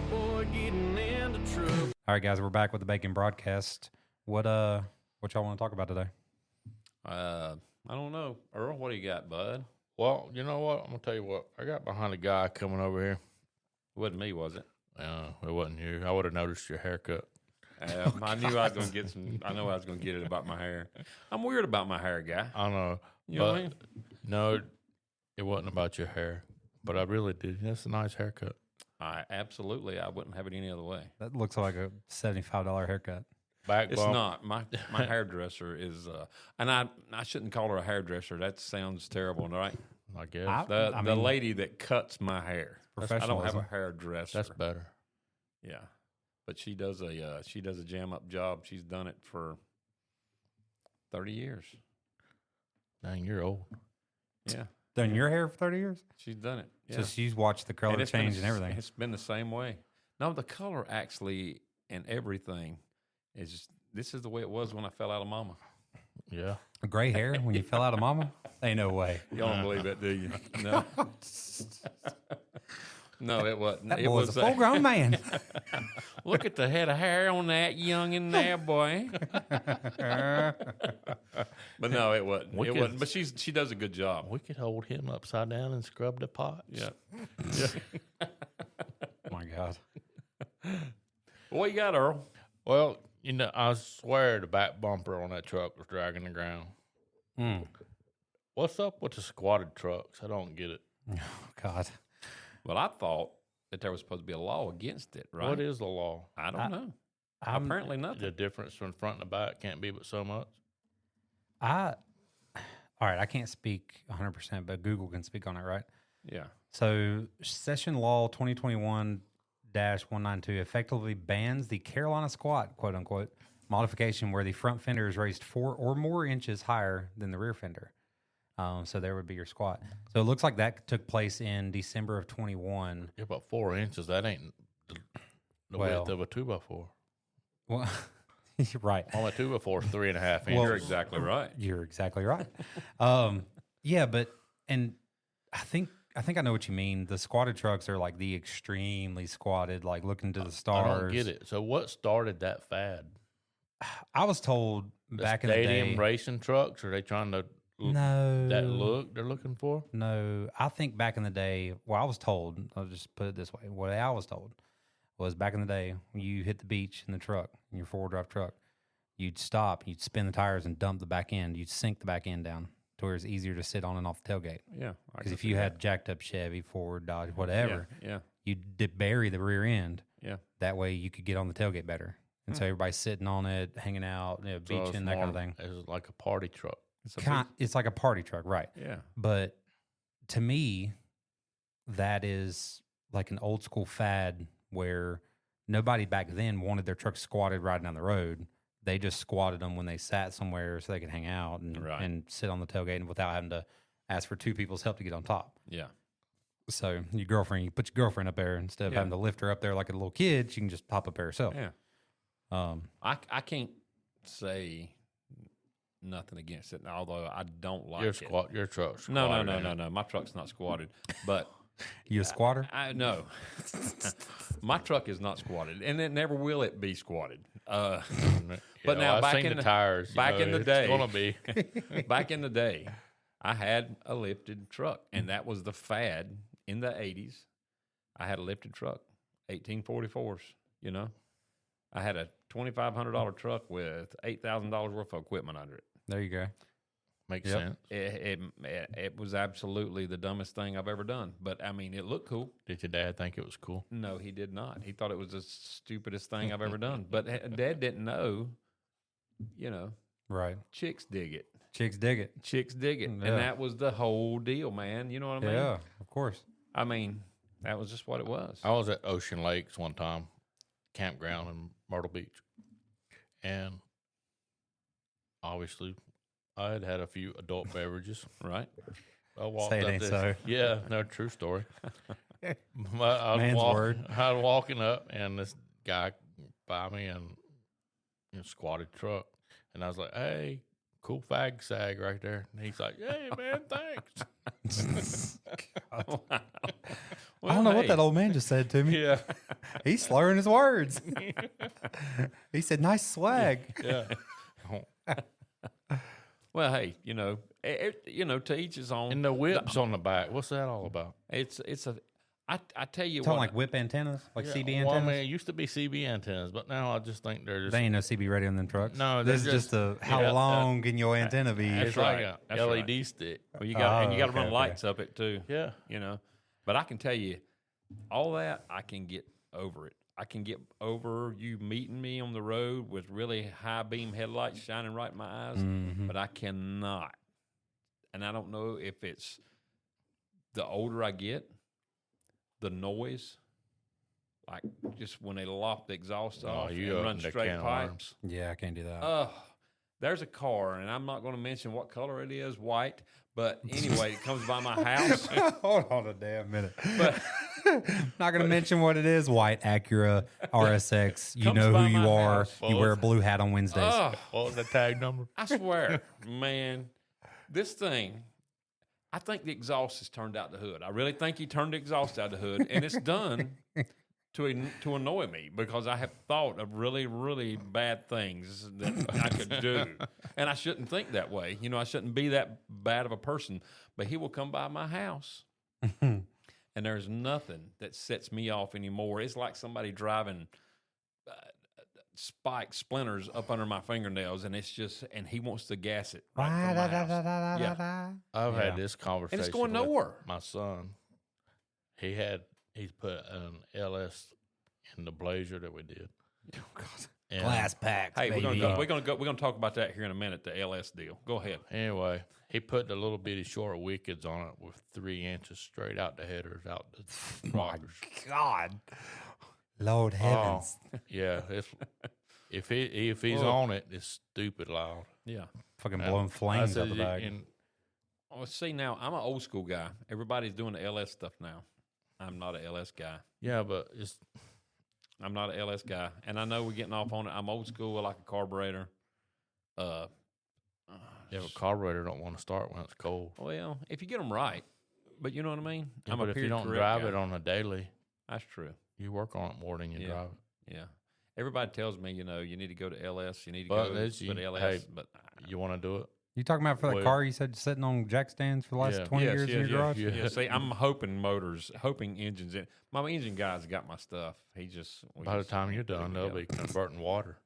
boy getting into trouble. All right, guys, we're back with the Bacon Broadcast. What y'all want to talk about today? I don't know. Earl, what do you got, bud? Well, you know what? I'm gonna tell you what. I got behind a guy coming over here. It wasn't me, was it? It wasn't you. I would have noticed your haircut. I knew I was going to get some. I know I was going to get it about my hair. I'm weird about my hair, guy. I don't know. You know what I mean? No, it wasn't about your hair. But I really did. That's a nice haircut. I wouldn't have it any other way. That looks like a $75 haircut. Back It's bump. not. My hairdresser is, and I shouldn't call her a hairdresser. That sounds terrible, right? I guess. The lady that cuts my hair. I don't have a Professionalism. hairdresser. That's better. Yeah, but she does a jam up job. She's done it for 30 years. Dang, you're old. Yeah, Done your hair for 30 years? she's done it. Yeah. So she's watched the color it's been change and everything. It's been the same way. No, the color actually and everything is just, this is the way it was when I fell out of mama. Yeah. Gray hair when you fell out of mama? Ain't no way. Y'all don't believe that, do you? No. No, it wasn't. That it boy's was a full-grown man. Look at the head of hair on that youngin' there, boy. But no, it wasn't. We It could- wasn't. But she does a good job. We could hold him upside down and scrub the pots. Yeah. Oh, my God. What you got, Earl? Well, you know, I swear the back bumper on that truck was dragging the ground. Mm. What's up with the squatted trucks? I don't get it. Oh, God. Well, I thought that there was supposed to be a law against it, right? What is the law? I don't know. I'm- Apparently nothing. The difference from front and the back can't be but so much. All right, I can't speak 100%, but Google can speak on it, right? Yeah. So, Session Law 2021-192 effectively bans the Carolina squat, quote unquote, modification where the front fender is raised 4 or more inches higher than the rear fender. So there would be your squat. So it looks like that took place in December of 21. Yeah, about 4 inches. That ain't the Well- width of a 2x4. Well, you're right. On a 2x4 is 3.5 inches. Well- You're exactly right. You're exactly right. Yeah, but and I think I know what you mean. The squatted trucks are like the extremely squatted, like looking to the I stars. don't get it. So what started that fad? I was told The back in the stadium day. racing trucks? Are they trying to No, that look they're looking for? No, I think back in the day. Well, I was told. I'll just put it this way: what I was told was back in the day, when you hit the beach in the truck, in your 4-wheel-drive truck, you'd stop, you'd spin the tires and dump the back end. You'd sink the back end down to where it's easier to sit on and off the tailgate. Yeah. Because if you had jacked up Chevy, Ford, Dodge, whatever, Yeah. you'd bury the rear end. Yeah. That way you could get on the tailgate better. And so everybody's sitting on it, hanging out, So beaching, it's that kind of more- thing. It's like a party truck. It's like a party truck, right? Yeah. But to me, that is like an old school fad where nobody back then wanted their truck squatted riding down the road. They just squatted them when they sat somewhere so they could hang out and, Right. and sit on the tailgate and without having to ask for 2 people's help to get on top. Yeah. So you put your girlfriend up there instead of Yeah. having to lift her up there like a little kid. She can just pop up there herself. Yeah. I can't say nothing against it, although I don't like Your it. your truck's No. squatted. My truck's not squatted, but You a squatter? I know my truck is not squatted, and it never will it be squatted. But now I've back seen in the tires. you back know, in the it's day, gonna be. back in the day, I had a lifted truck, and that was the fad in the 80s. I had a lifted truck, 1844s. You know, I had a $2,500 truck with $8,000 worth of equipment under it. There you go. Makes Yep. sense. It was absolutely the dumbest thing I've ever done. But I mean, it looked cool. Did your dad think it was cool? No, he did not. He thought it was the stupidest thing I've ever done. But Dad didn't know, you know, Right. chicks dig it. Chicks dig it. Chicks dig it. Yeah. And that was the whole deal, man. You know what I mean? Yeah, of course. I mean, that was just what it was. I was at Ocean Lakes one time, campground in Myrtle Beach, and obviously I had had a few adult beverages. Right? I walked Say it up ain't this, so. Yeah, no, true story. I Man's word. I was walking up, and this guy by me and squatted truck, and I was like, "Hey, cool fag sag right there." And he's like, "Hey, man, thanks." I don't know what that old man just said to me. Yeah. He's slurring his words. He said, "Nice swag." Yeah. Well, hey, to each his own. And the whips on the back. What's that all about? I tell you Talking what. like whip antennas, like Yeah, CB well, antennas. I mean, it used to be CB antennas, but now I just think they're just. They ain't no CB radio in them trucks. No, this is they're just a how yeah, long can your antenna be? It's right. like That's a right. LED stick. Well, you got to okay, run okay. lights up it too. Yeah. But I can tell you, all that I can get over it. I can get over you meeting me on the road with really high beam headlights shining right in my eyes, but I cannot. And I don't know if it's the older I get, the noise, like just when they lop the exhaust off you and run opened a straight can of pipes. Yeah, I can't do that. There's a car, and I'm not going to mention what color it is, white. But anyway, it comes by my house. Hold on a damn minute. But Not going to mention what it is. White Acura RSX. You Comes know by who you my are. house. You wear a blue hat on Wednesdays. oh, What was the tag number? I swear, man, this thing. I think the exhaust has turned out the hood. I really think he turned the exhaust out the hood, and it's done to annoy me because I have thought of really, really bad things that I could do, and I shouldn't think that way. I shouldn't be that bad of a person. But he will come by my house, and there's nothing that sets me off anymore. It's like somebody driving spike splinters up under my fingernails, and it's just, and he wants to gas it right from my house. Yeah. I've Yeah. had this conversation. And it's going with nowhere. My son, he's put an LS in the Blazer that we did. Oh, God. And Glass packs, Hey, baby. we're gonna talk about that here in a minute. The LS deal. Go ahead. Anyway, he put the little bitty short wickeds on it with 3 inches straight out the headers, out the My rockers. God. Lord heavens. Yeah, if he's on it, it's stupid loud. Yeah. Fucking And blowing I flames said, out the bag. and Oh, see, now I'm an old school guy. Everybody's doing the LS stuff now. I'm not an LS guy. yeah, but I'm not an LS guy, and I know we're getting off on it. I'm old school. I like a carburetor. yeah, but carburetor don't want to start when it's cold. Well, if you get them right, but you know what I mean. Yeah, I'm but a if you period don't correct drive guy. it on a daily, That's true. you work on it more than you Yeah. drive it. Yeah. Everybody tells me, you need to go to LS. You need to But go it's- to LS. hey, but You want to do it? You talking about for the Well- car you said sitting on jack stands for the last Yeah. 20 years in your garage? Yeah. See, I'm hoping engines in. My engine guy's got my stuff. we By the just time you're put it done, they'll be together. converting water.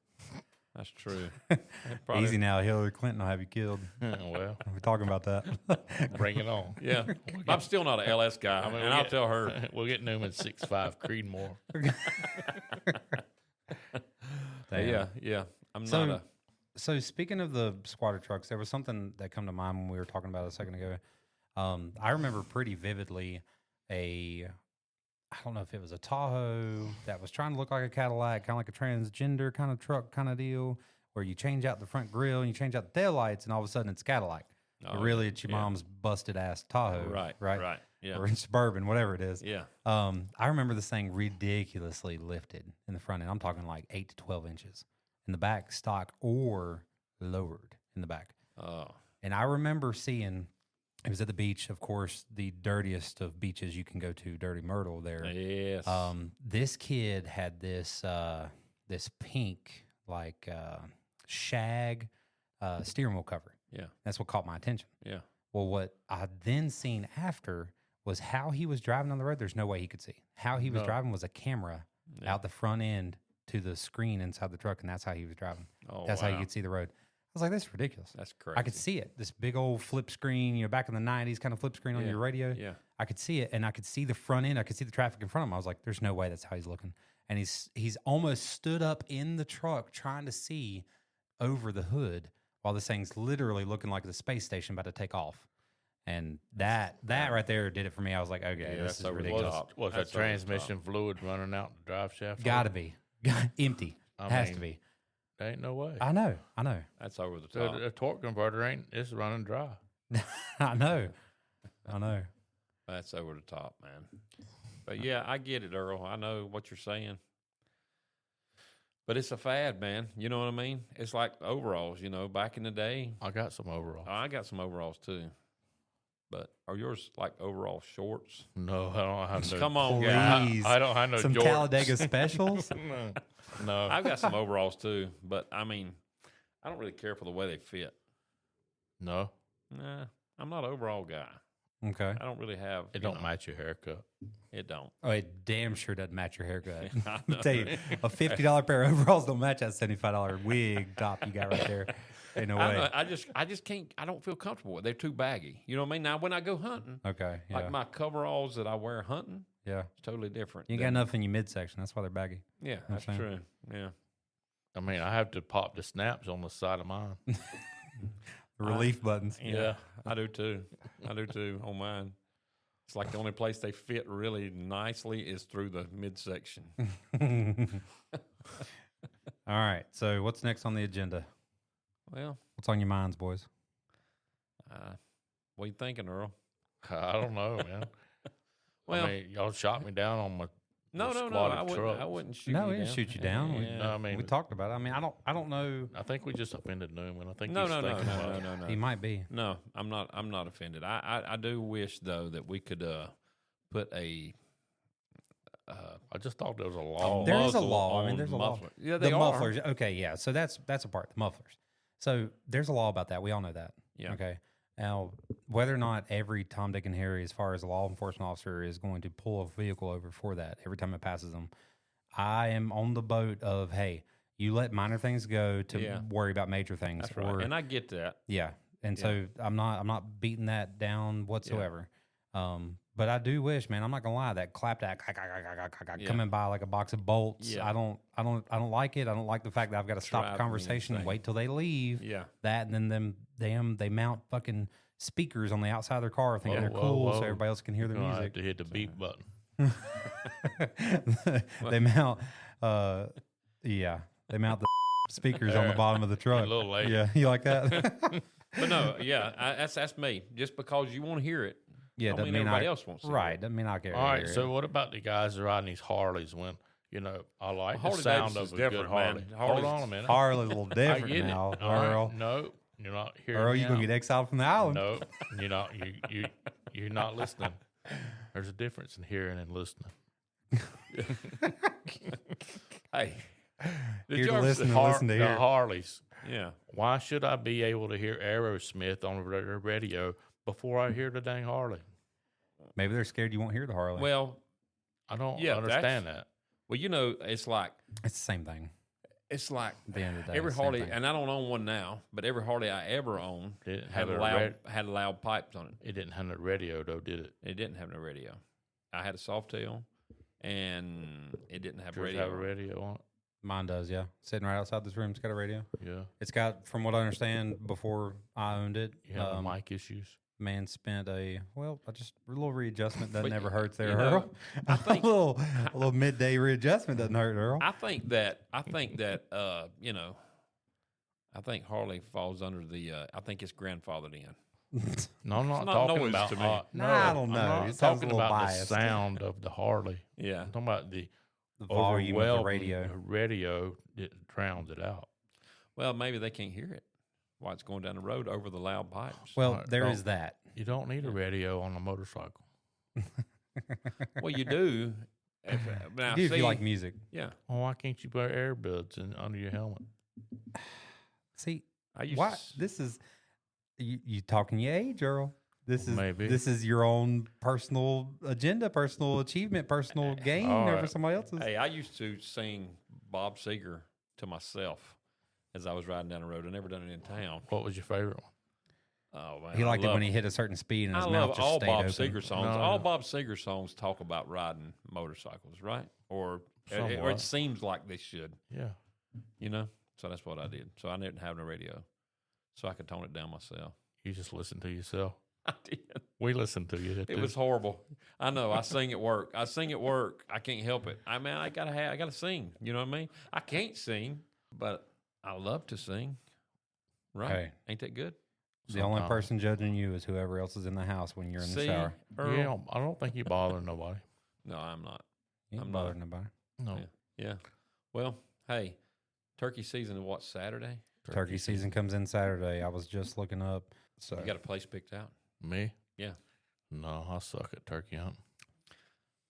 That's true. Easy now. Hillary Clinton will have you killed. Well, We're talking about that. bring it on. Yeah. I'm still not an LS guy, I mean, and I'll tell her. We'll get Newman 6.5 Creedmoor. Damn. Yeah. I'm So- not a. So speaking of the squatter trucks, there was something that come to mind when we were talking about it a second ago. I remember pretty vividly I don't know if it was a Tahoe that was trying to look like a Cadillac, kind of like a transgender kind of truck kind of deal, where you change out the front grille and you change out the taillights, and all of a sudden it's Cadillac. But Oh, really, it's your yeah. mom's busted ass Tahoe, Right. Yeah. or Suburban, whatever it is. Yeah. I remember this thing ridiculously lifted in the front end. I'm talking like 8 to 12 inches in the back, stock or lowered in the back. Oh. And I remember seeing, it was at the beach, of course, the dirtiest of beaches you can go to, Dirty Myrtle there. Yes. This kid had this pink shag steering wheel cover. Yeah. That's what caught my attention. Yeah. Well, what I then seen after was how he was driving on the road. There's no way he could see. How he was No. driving was a camera Yeah. out the front end to the screen inside the truck, and that's how he was driving. Oh, That's how you wow. could see the road. I was like, this is ridiculous. That's crazy. I could see it. This big old flip screen, back in the 90s kind of flip screen on Yeah. your radio. Yeah. I could see it, and I could see the front end. I could see the traffic in front of him. I was like, there's no way that's how he's looking. And he's almost stood up in the truck trying to see over the hood while this thing's literally looking like the space station about to take off. And that right there did it for me. I was like, okay, Yeah, this that's is over the ridiculous. top. Was That's that over the transmission fluid running out the drive shaft? Gotta be. Empty. I Has mean, to be. There ain't no way. I know. That's over the So top. a torque converter it's running dry. I know. That's over the top, man. But yeah, I get it, Earl. I know what you're saying. But it's a fad, man. You know what I mean? It's like overalls, back in the day. I got some overall. I got some overalls too. But are yours like overall shorts? No, I don't have no. Come on, guy. Please. I don't have no Some jorts. Talladega specials. No. I've got some overalls too, but I mean, I don't really care for the way they fit. No. Nah, I'm not an overall guy. Okay. I don't really have. It don't match your haircut. It don't. Oh, it damn sure doesn't match your haircut. I I'll tell you, a $50 pair of overalls don't match that $75 wig top you got right there. Ain't no way. I just can't. I don't feel comfortable with. They're too baggy. You know what I mean? Now when I go hunting, Okay. Yeah. like my coveralls that I wear hunting, yeah. it's totally different. You ain't got enough in your midsection. That's why they're baggy. Yeah, that's saying. true. Yeah. I mean, I have to pop the snaps on the side of mine. The relief buttons. Yeah, I do too. I do too on mine. It's like the only place they fit really nicely is through the midsection. All right. So what's next on the agenda? Well, What's on your minds, boys? what are you thinking, Earl? I don't know, man. Well, I mean, y'all shot me down on my no, squatted I trucks. wouldn't shoot No, you we didn't down. shoot you down. Yeah. No, I mean, We talked about it. I mean, I don't know. I think we just offended Newman. I think No, he's no, no, thinking about it. no. He might be. No, I'm not offended. I do wish though that we could put a I just thought there was a law. There is a muzzle law. I on mean, there's a law. muffler. Yeah, The they are. mufflers. Okay, yeah. So that's a part. The mufflers. So there's a law about that. We all know that. Yeah. Okay. Now, whether or not every Tom, Dick, and Harry, as far as a law enforcement officer, is going to pull a vehicle over for that every time it passes them, I am on the boat of, hey, you let minor things go to Yeah. worry about major things. That's right, and I get that. Yeah, and so I'm not beating that down whatsoever. But I do wish, man, I'm not gonna lie, that coming by like a box of bolts. Yeah. I don't like it. I don't like the fact that I've got to stop the Driving me conversation and insane. wait till they leave. Yeah. That and then they mount fucking speakers on the outside of their car thinking Whoa, they're whoa, cool whoa. so everybody else can hear their You're gonna music. have to hit the beep button. They mount they mount the speakers on the bottom of the truck. A little late. Yeah, you like that? But no, yeah, that's me. Just because you want to hear it, Yeah, don't doesn't mean everybody I, else wants to. right. Doesn't mean I care. All right. hear So it. what about the guys riding these Harleys when, I like the Harley sound Davidson's of a good different, Harley. man. Hold Harley's- on a minute. Harley's a little I different get now, it. All right. Earl. No, you're not hearing Earl, me you gonna out. get exiled from the island? No, you're not. You're not listening. There's a difference in hearing and listening. Hey, did Here you to ever listen see- and listen to The hear. Harleys. Yeah. Why should I be able to hear Aerosmith on the radio before I hear the dang Harley? Maybe they're scared you won't hear the Harley. Well, I don't Yeah, understand that. well, it's like it's the same thing. it's like At the end of the day, every it's the same Harley, thing. and I don't own one now, but every Harley I ever owned Didn't had have a loud pipes on it. It didn't have a radio though, did it? It didn't have no radio. I had a soft tail, and it didn't have Does it radio. have a radio on it? Mine does, yeah. Sitting right outside this room, it's got a radio. Yeah. It's got, from what I understand, before I owned it, You have mic issues. man spent a little readjustment that But never hurts there, you know, Earl. I think- a little midday readjustment doesn't hurt, Earl. I think that I think Harley falls under the. I think it's grandfathered in. No, I'm not not talking noise about. to me. No, I don't I'm know. not It sounds a talking little about biased. the sound of the Harley. Yeah. I'm talking about the The volume of the overwhelming radio. radio that drowns it out. Well, maybe they can't hear it while it's going down the road over the loud pipes. Well, Alright, there don't- is that. You don't need a radio on a motorcycle. Well, you do. Now, You do if see, you like music. yeah. Well, why can't you wear earbuds under your helmet? See, I used why? to s- This is you talking your age, Earl. This is Maybe. this is your own personal agenda, personal achievement, personal gain All over right. somebody else's. Hey, I used to sing Bob Seger to myself as I was riding down the road. I never done it in town. What was your favorite one? Oh man, He I liked it love when he hit a certain speed and his I mouth love just all stayed Bob open. Seger songs. No, All no. Bob Seger songs talk about riding motorcycles, right? Or it Somewhat. seems like they should, Yeah. So that's what I did. So I didn't have no radio, so I could tone it down myself. You just listen to yourself. I did. We listen to you. It was horrible. I know. I sing at work. I can't help it. I gotta sing. You know what I mean? I can't sing, but I love to sing. Right? Hey. Ain't that good? The only Sometimes. person judging you is whoever else is in the house when you're in the See, shower. Earl? Yeah, I don't think you bother nobody. No, I'm not. You ain't I'm not. bothering nobody. No. Yeah. Well, hey, turkey season is what, Saturday? Turkey season comes in Saturday. I was just looking up. So You got a place picked out? Me? Yeah. No, I suck at turkey hunting.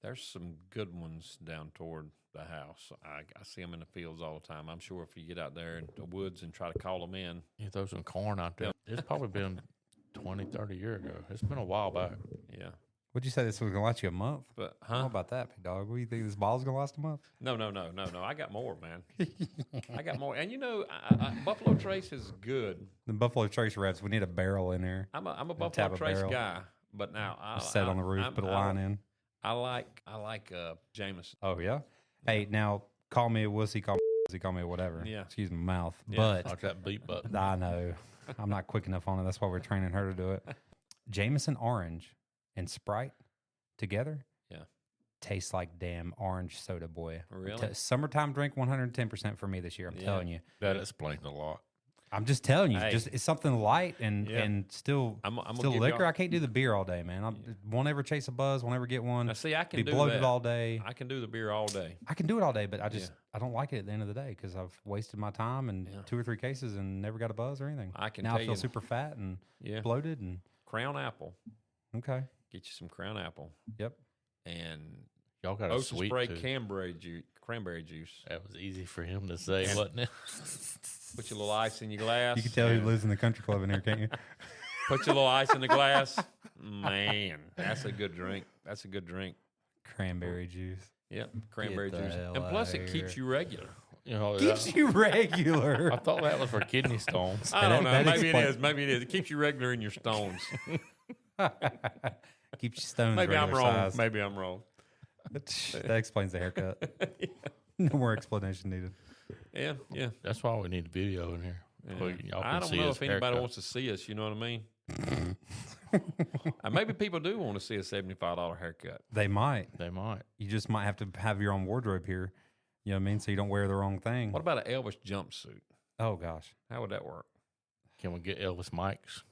There's some good ones down toward the house. I see them in the fields all the time. I'm sure if you get out there in the woods and try to call them in. You throw some corn out there. It's probably been 20, 30 years ago. It's been a while back. Yeah. Would you say this was gonna last you a month? But, How about that, big dog? What do you think this ball's gonna last a month? No. I got more, man. I got more. And, Buffalo Trace is good. The Buffalo Trace wraps. We need a barrel in there. I'm a tap Buffalo a Trace barrel. guy. But now I Set on the roof, put a line in. I like Jameson. Oh yeah. Hey, now call me a wussy, call me a wussy, call me a whatever. Yeah. Excuse my mouth, Yeah. Watch that beat button. but I know I'm not quick enough on it. That's why we're training her to do it. Jameson orange and Sprite together. Yeah. Tastes like damn orange soda, boy. Really? Summertime drink, 110% for me this year. I'm telling you. That explains a lot. I'm just telling you. Hey. Just it's something light and Yeah. and still I'm gonna still give liquor. y'all- I can't do the beer all day, man. I won't ever chase a buzz. Won't ever get one. Now, see, I can Be do bloated that. all day. I can do the beer all day. I can do it all day, but I don't like it at the end of the day because I've wasted my time and Yeah. 2 or 3 cases and never got a buzz or anything. I can now tell I feel you- super fat and Yeah. bloated and Crown Apple. okay. Get you some Crown Apple. Yep. And Y'all got a Ocean sweet Spray tooth. cranberry juice. That was easy for him to say, And- wasn't it? Put your little ice in your glass. You can tell who and lives in the country club in here, can't you? Put your little ice in the glass. Man, that's a good drink. That's a good drink. Cranberry juice. Yep, cranberry the juice. hell And plus, outta it keeps here. you regular. You know, Keeps you regular. I thought that was for kidney stones. I don't know. that Maybe it explain- is. Maybe it is. It keeps you regular in your stones. Keeps you stones Maybe I'm regular wrong. size. Maybe I'm wrong. That explains the haircut. No more explanation needed. Yeah, yeah. That's why we need video in here. Yeah. So y'all I can don't see know his if anybody haircut. wants to see us. You know what I mean? Maybe people do want to see a $75 haircut. They might. They might. You just might have to have your own wardrobe here. You know what I mean? So you don't wear the wrong thing. What about an Elvis jumpsuit? Oh gosh. How would that work? Can we get Elvis mics?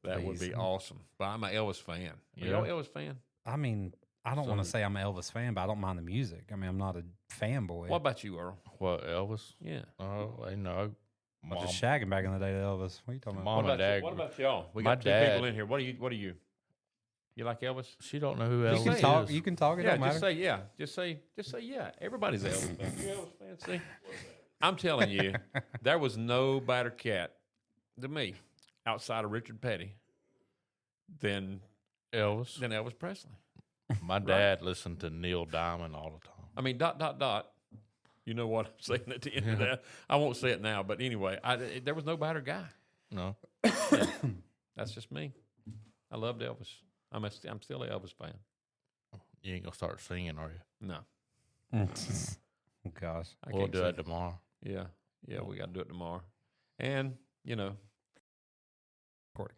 That would Please. be awesome. But I'm an Elvis fan. Are Yeah. y'all Elvis fan? I mean, I don't want to say I'm an Elvis fan, but I don't mind the music. I mean, I'm not a fanboy. What about you, Earl? What, Elvis? Yeah. Oh, I know. I was Mom, just shagging back in the day to Elvis. What are you talking about? Mom What and about, Dad. what about y'all? We My got two dad- people in here. What are you? You like Elvis? She don't know who You Elvis You say can talk. is. You can talk. It Yeah, don't matter. just say yeah. Just say yeah. Everybody's an Elvis fan. You Elvis fan? See? I'm telling you, there was no better cat to me outside of Richard Petty than Elvis. Elvis Presley. My dad listened to Neil Diamond all the time. I mean, ... You know what I'm saying at the end of that? I won't say it now, but anyway, there was no better guy. No. That's just me. I loved Elvis. I'm still an Elvis fan. You ain't going to start singing, are you? No. Oh, gosh. I We'll can't do sing. it tomorrow. Yeah. Yeah, we got to do it tomorrow. And, Recording.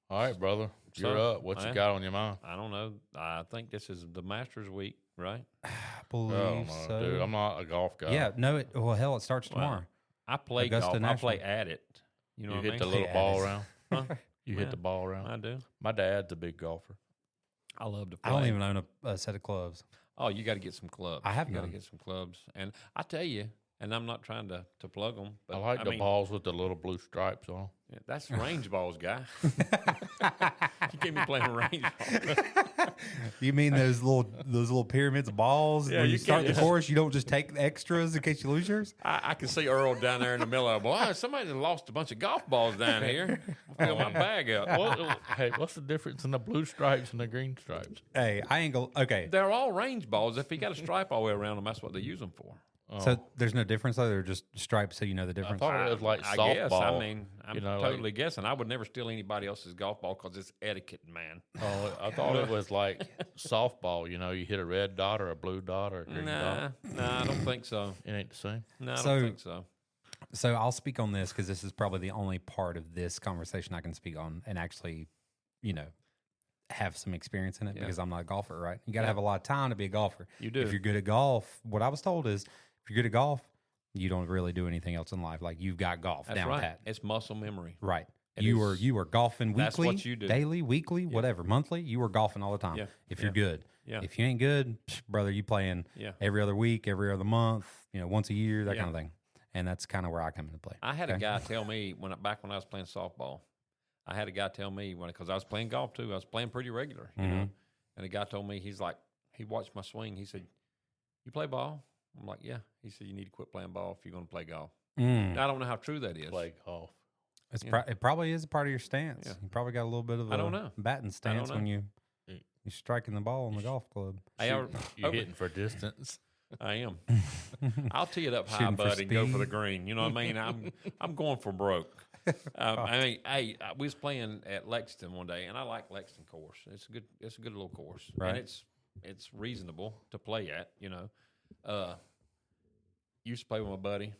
All right, brother. You're So, up. What you yeah. got on your mind? I don't know. I think this is the Masters week, right? I I believe don't know, so. dude. I'm not a golf guy. Yeah. No. Well, hell, it starts Wow. tomorrow. I play Augusta golf. National. I play at it. You know You what hit I the mean? little Yeah, ball it is. around. Huh? You Yeah. hit the ball around. I do. My dad's a big golfer. I love to play. I don't even own a set of clubs. Oh, you got to get some clubs. I have You got to none. get some clubs. And I tell you, and I'm not trying to plug them, but I like the mean, balls with the little blue stripes on. yeah, that's range balls, guy. You keep me playing range balls. You mean those little pyramids of balls? Yeah, when you you start can't the just- course, you don't just take the extras in case you lose yours. I can see Earl down there in the middle of it. Boy, somebody lost a bunch of golf balls down here. Fill my bag up. Hey, what's the difference in the blue stripes and the green stripes? Hey, I ain't gonna. Okay, They're all range balls. If you got a stripe all the way around them, that's what they use them for. so there's no difference though. They're just stripes, so you know the I difference. thought it was like I softball. guess. I mean, I'm you know, totally guessing. I would never steal anybody else's golf ball because it's etiquette, man. Oh, I thought it was like softball. You know, you hit a red dot or a blue dot or a green dot. Nah, I don't think so. It ain't the same. No, I So- don't think so. So I'll speak on this because this is probably the only part of this conversation I can speak on and actually, have some experience in it Yeah. because I'm not a golfer, right? You got to Yeah. have a lot of time to be a golfer. You do. If you're good at golf, what I was told is if you're good at golf, you don't really do anything else in life. Like you've got golf That's down right. pat. It's muscle memory. Right. It You is. are golfing That's weekly, what you do. daily, weekly, whatever, monthly. You are golfing all the time. Yeah. If Yeah. you're good. Yeah. If you ain't good, brother, you playing Yeah. every other week, every other month, once a year, that Yeah. kind of thing. And that's kind of where I come into play. I had a Okay. guy tell me back when I was playing softball. I had a guy tell me because I was playing golf too. I was playing pretty regular, you know. And a guy told me, he's like, he watched my swing. He said, "You play ball?" I'm like, "Yeah." He said, "You need to quit playing ball if you're going to play golf." Now, I don't know how true that is. Play golf. It probably is a part of your stance. Yeah. You probably got a little bit of I don't know. batting stance when you're striking the ball on the golf club. You're hitting for distance. I am. I'll tee it up high, Shooting for bud, and go for speed. the green. You know what I mean? I'm going for broke. I mean, hey, we was playing at Lexington one day, and I like Lexington course. It's a good little course, Right. and it's reasonable to play at. You know, used to play with my buddy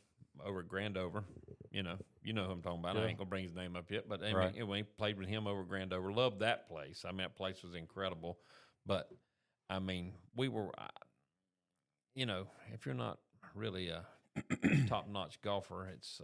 over at Grandover. You know who I'm talking about. I ain't gonna bring his name up yet, but we played with him over at Grandover. Loved that place. I mean, that place was incredible. But I mean, we were, you know, if you're not really a top-notch golfer, it's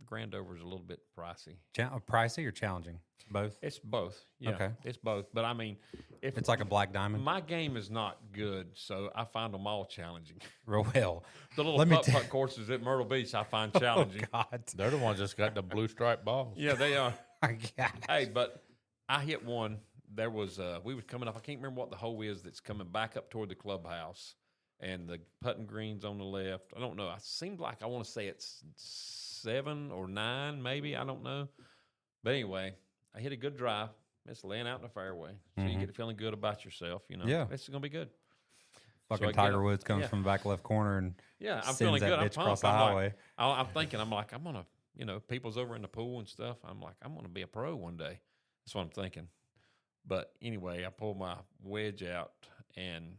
Grandover's a little bit pricey. Pricey or challenging? Both. It's both. Yeah, Okay. It's both. But I mean, if It's like a black diamond. my game is not good, so I find them all challenging. Real well. The little Let me putt-putt courses at Myrtle Beach, I find challenging. God. They're the ones that's got the blue stripe balls. Yeah, they are. My God. Hey, but I hit one. There was we was coming up. I can't remember what the hole is that's coming back up toward the clubhouse, and the putting green's on the left. I don't know. It seemed like I want to say it's 7 or 9, maybe. I don't know. But anyway, I hit a good drive. It's laying out in the fairway, so you get feeling good about yourself. You know, Yeah. it's gonna be good. Fucking I get Tiger up- Woods comes yeah. from the back left corner and Yeah, I'm sends feeling that good. I'm bitch across pumped. the I'm highway. like, I'm thinking, I'm like, I'm gonna, you know, people's over in the pool and stuff. I'm like, I'm gonna be a pro one day. That's what I'm thinking. But anyway, I pulled my wedge out and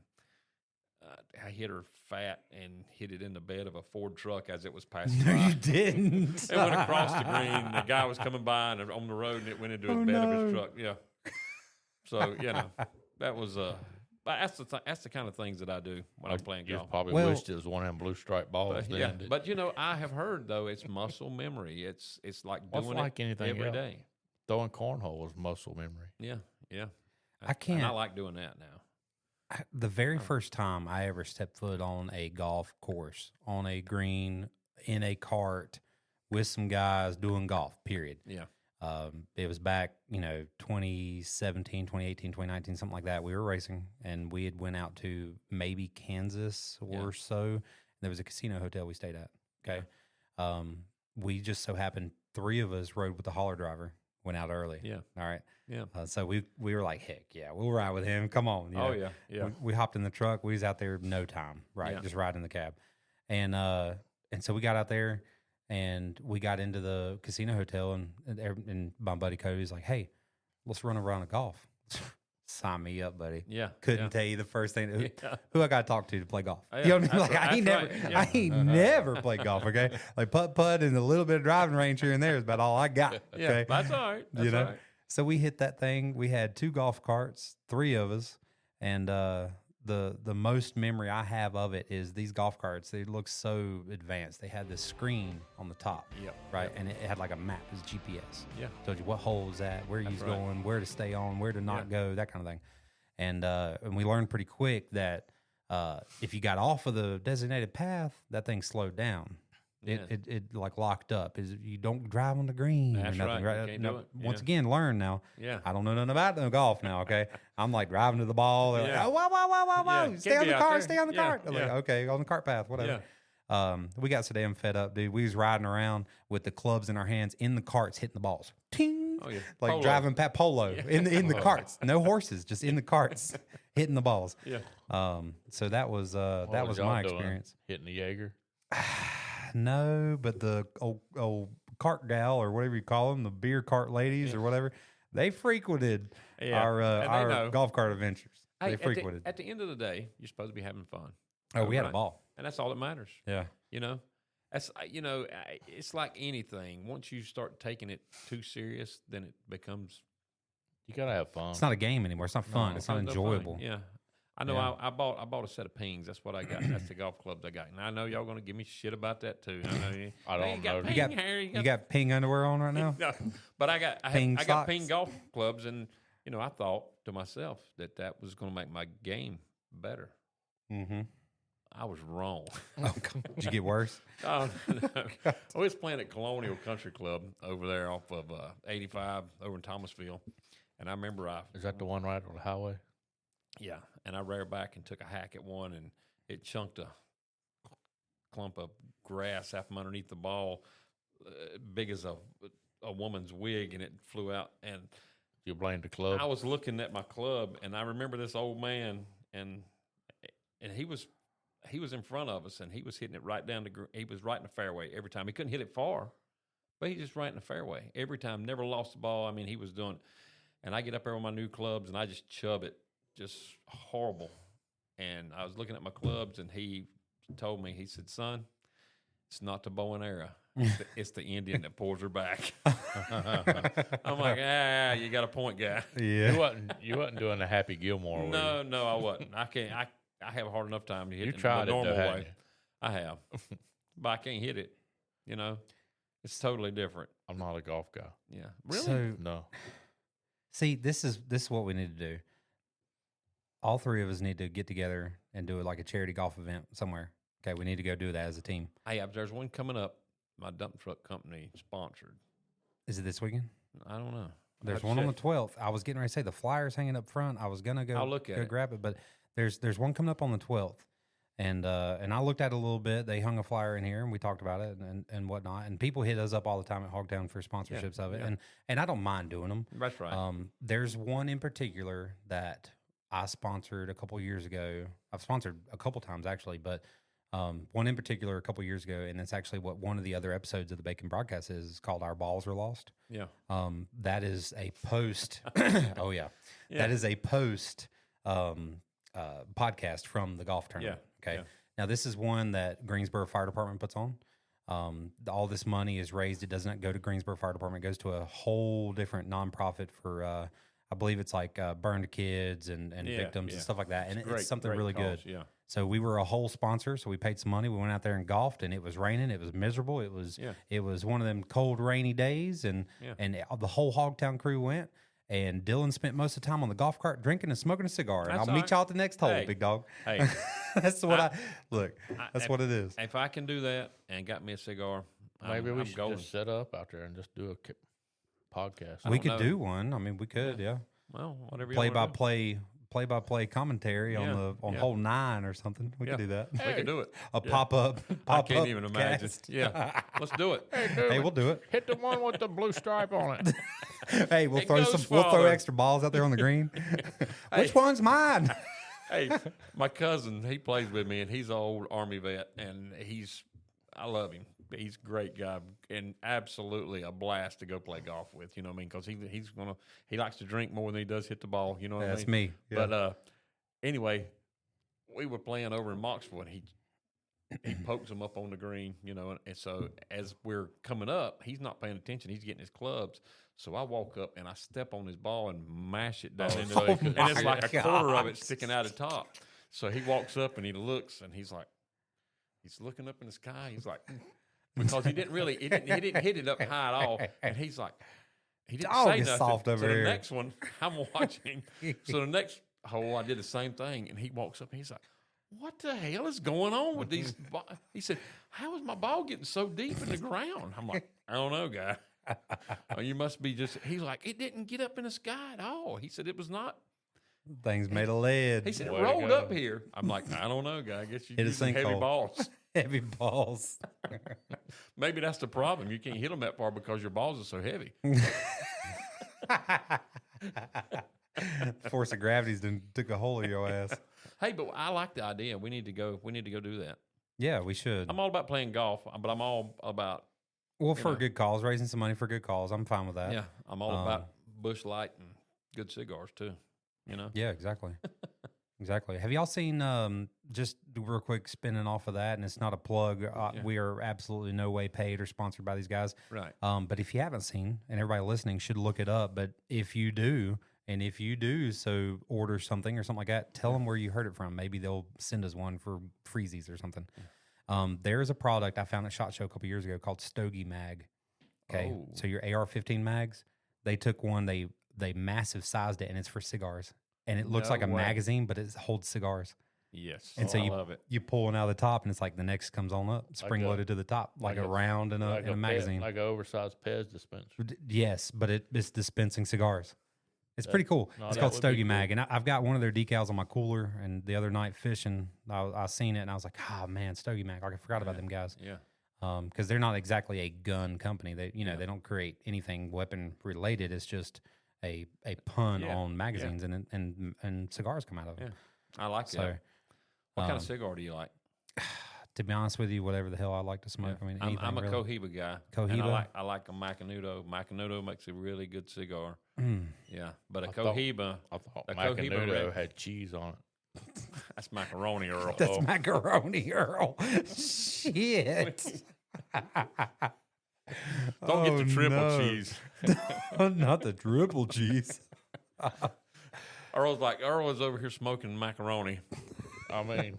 I hit her fat and hit it in the bed of a Ford truck as it was passing No, by. you didn't. It went across the green. The guy was coming by and on the road, and it went into his bed of his truck. Yeah. So you know, that was but that's the kind of things that I do when I'm playing You golf. probably Well- wished it was one of them blue stripe balls. But, then. yeah, but you know, I have heard though it's muscle memory. It's like Well, it's doing like it anything every else. day. Throwing cornhole is muscle memory. Yeah, yeah. I can't- And I like doing that now. The very first time I ever stepped foot on a golf course, on a green, in a cart with some guys doing golf, period. Yeah, It was back, 2017, 2018, 2019, something like that. We were racing, and we had went out to maybe Kansas or so. There was a casino hotel we stayed at, okay? We just so happened 3 of us rode with the hauler driver, went out early. yeah, All right. yeah. So we were like, heck yeah, we'll ride with him. Come on. you Oh know. yeah. We hopped in the truck. We was out there no time, right? Yeah. Just riding the cab. And so we got out there and we got into the casino hotel and my buddy Cody's like, hey, let's run around a golf. Sign me up, buddy. Yeah. Couldn't tell you the first thing Yeah. who I got to talk to play golf. Yeah, You know what I mean? that's Like right, I ain't never, that's right, yeah. I ain't never played golf. Okay, like putt and a little bit of driving range here and there is about all I got. Yeah, Okay, that's all right. That's you know. all right. So we hit that thing. We had 2 golf carts, 3 of us, and the most memory I have of it is these golf carts. They look so advanced. They had this screen on the top, Yep, right, and it had like a map. It was GPS. Yeah. Told you what hole is at, where That's you's right. going, where to stay on, where to not go, that kind of thing. And we learned pretty quick that if you got off of the designated path, that thing slowed down. It like locked up. Is you don't drive on the green That's or nothing. right. Right? You can't No, do it. Once Yeah. again, learn now. Yeah. I don't know nothing about no golf now. Okay, I'm like driving to the ball. They're Yeah. like, oh, whoa, Yeah, stay can't on be the out cart, there. stay on the Yeah, cart. I'm like, yeah. okay, on the cart path, whatever. We got so damn fed up, dude. We was riding around with the clubs in our hands in the carts, hitting the balls. Ting. Oh, yeah. Like Polo. driving polo in the carts. No horses, just in the carts, hitting the balls. Yeah. So that was What that was y'all my doing? experience. Hitting the Jaeger. No, but the old cart gal or whatever you call them, the beer cart ladies or whatever, they frequented Yeah, our and they our know. golf cart adventures. Hey, They frequented. At the end of the day, you're supposed to be having fun. Oh, we had a Right? ball. And that's all that matters. Yeah. You know, that's it's like anything. Once you start taking it too serious, then it becomes You gotta have fun. It's not a game anymore. It's not fun. no, it's not no fun. enjoyable. Yeah, I know. Yeah. I bought a set of pings. That's what I got. That's the golf clubs I got. And I know y'all gonna give me shit about that too. I know you. I don't "Hey, you got know. Ping, You got Harry, you got ping underwear on right now. No, but I got Ping I got socks? ping golf clubs, and I thought to myself that was going to make my game better. Mm-hmm. I was wrong. Oh, God. Did you get worse? Oh, no. I was playing at Colonial Country Club over there off of 85 over in Thomasville. And I remember Is that the one right on the highway? yeah, and I reared back and took a hack at one, and it chunked a clump of grass out from underneath the ball, big as a woman's wig, and it flew out. And You blamed the club? I was looking at my club, and I remember this old man, and he was in front of us, and he was hitting it right down he was right in the fairway every time. He couldn't hit it far, but he just right in the fairway every time. Never lost the ball. I mean, he was doing it. And I get up there with my new clubs, and I just chub it, just horrible. And I was looking at my clubs, and he told me, he said, "Son, it's not the bow and arrow. It's the Indian that pulls her back." I'm like, you got a point, guy. Yeah. You wasn't doing the Happy Gilmore. were you? No, I wasn't. I can't. I have a hard enough time to hit You it tried the it, though, normal hadn't way. you? I have, but I can't hit it. You know, it's totally different. I'm not a golf guy. Yeah, really. So, No. see, this is what we need to do. All three of us need to get together and do it like a charity golf event somewhere. Okay, we need to go do that as a team. Hey, there's one coming up. My dump truck company sponsored. Is it this weekend? I don't know. There's I'll one on the check. 12th. I was getting ready to say the flyer's hanging up front. I was gonna go, I'll look at go it. grab it, but there's one coming up on the 12th, and I looked at it a little bit. They hung a flyer in here, and we talked about it and whatnot. And people hit us up all the time at Hogtown for sponsorships of it, yeah. and I don't mind doing them. That's right. There's one in particular that I sponsored a couple years ago. I've sponsored a couple times actually, but one in particular a couple years ago, and that's actually what one of the other episodes of the Bacon Broadcast is. It's called Our Balls Are Lost. Yeah. That is a post. Oh yeah. Yeah. That is a post podcast from the golf tournament. Yeah, Okay. yeah. Now this is one that Greensboro Fire Department puts on. All this money is raised. It doesn't go to Greensboro Fire Department. It goes to a whole different nonprofit for, I believe it's like burned kids and Yeah, victims yeah. and stuff like that. And Great- it's something great really cause, good. Yeah. So we were a whole sponsor. So we paid some money. We went out there and golfed, and it was raining. It was miserable. It was Yeah. it was one of them cold, rainy days, and Yeah. the whole Hogtown crew went. And Dylan spent most of the time on the golf cart drinking and smoking a cigar. And That's I'll all meet right. y'all at the next hole, Hey. big dog. Hey, That's what I look. That's if- what it is. if I can do that and got me a cigar, Maybe I'm we should going. just set up out there and just do a podcast. We don't could know. do one. I mean, we could, yeah. Well, whatever you Play wanna by play commentary on Yeah, on yeah. hole 9 or something. We Yeah. could do that. do. We can do it. A Yeah. pop up. I can't even imagine. cast. Yeah, let's do it. Hey, we'll do it. Hit the one with the blue stripe on it. Hey, we'll It throw goes we'll throw farther. extra balls out there on the green. Hey. Which one's mine? Hey, my cousin, he plays with me, and he's an old Army vet, and I love him. He's a great guy, and absolutely a blast to go play golf with. You know what I mean? Because he likes to drink more than he does hit the ball. You know what I mean? That's me. Yeah. But anyway, we were playing over in Moxville, and he pokes him up on the green, you know, and so as we're coming up, he's not paying attention. He's getting his clubs. So I walk up and I step on his ball and mash it down into Oh it. And it's my like a quarter of it gosh. sticking out of top. So he walks up and he looks and he's looking up in the sky. He's like, because he didn't hit it up high at all. And he's like, he didn't Dog say is nothing. soft over so the here. next one, I'm watching. So the next hole, I did the same thing. And he walks up and he's like, what the hell is going on with these? He said, how is my ball getting so deep in the ground? I'm like, I don't know, guy. Oh, you must be just, he's like, it didn't get up in the sky at all. He said, it was not. Things made of lead. He said, it Way to rolled go. up here. I'm like, I don't know, guy. I guess you Hit a use heavy sinkhole. balls. Heavy balls. Maybe that's the problem. You can't hit them that far because your balls are so heavy. Force of gravity's done took a hole in your ass. Hey, but I like the idea. We need to go do that. Yeah, we should. I'm all about playing golf, but I'm all about, Well, for know. a good cause, raising some money for good cause. I'm fine with that. yeah, I'm all about Bush Light and good cigars too. You know? Yeah, exactly. Exactly. Have y'all seen, just real quick spinning off of that, and it's not a plug. We are absolutely no way paid or sponsored by these guys. Right. But if you haven't seen, and everybody listening should look it up, but if you do, so order something or something like that, tell them where you heard it from. Maybe they'll send us one for freezies or something. There's a product I found at SHOT Show a couple years ago called Stogie Mag. Okay. Oh. So your AR-15 mags, they took one, they massive sized it, and it's for cigars. And it looks No like a way. magazine, but it holds cigars. Yes. And so I love it. you pull one out of the top, and it's like the next comes on up, spring loaded to the top, like a round in a magazine. Like an oversized Pez dispenser. Yes, but it's dispensing cigars. It's pretty cool. It's called Stogie Mag, and I've got one of their decals on my cooler. And the other night fishing, I seen it, and I was like, "Oh man, Stogie Mag!" Like I forgot about them guys. Yeah. Because they're not exactly a gun company. They they don't create anything weapon related. It's just a pun on magazines and cigars come out of it. Yeah. I like it. What kind of cigar do you like? To be honest with you, whatever the hell I like to smoke. Yeah. I mean, I'm a really. Cohiba guy. Cohiba? And I like a Macanudo. Macanudo makes a really good cigar. Yeah, but a Cohiba. I thought a Cohiba Macanudo red- had cheese on it. That's macaroni, Earl. That's macaroni, Earl. Shit. Don't get the triple cheese. Not the triple cheese. Earl was over here smoking macaroni. I mean,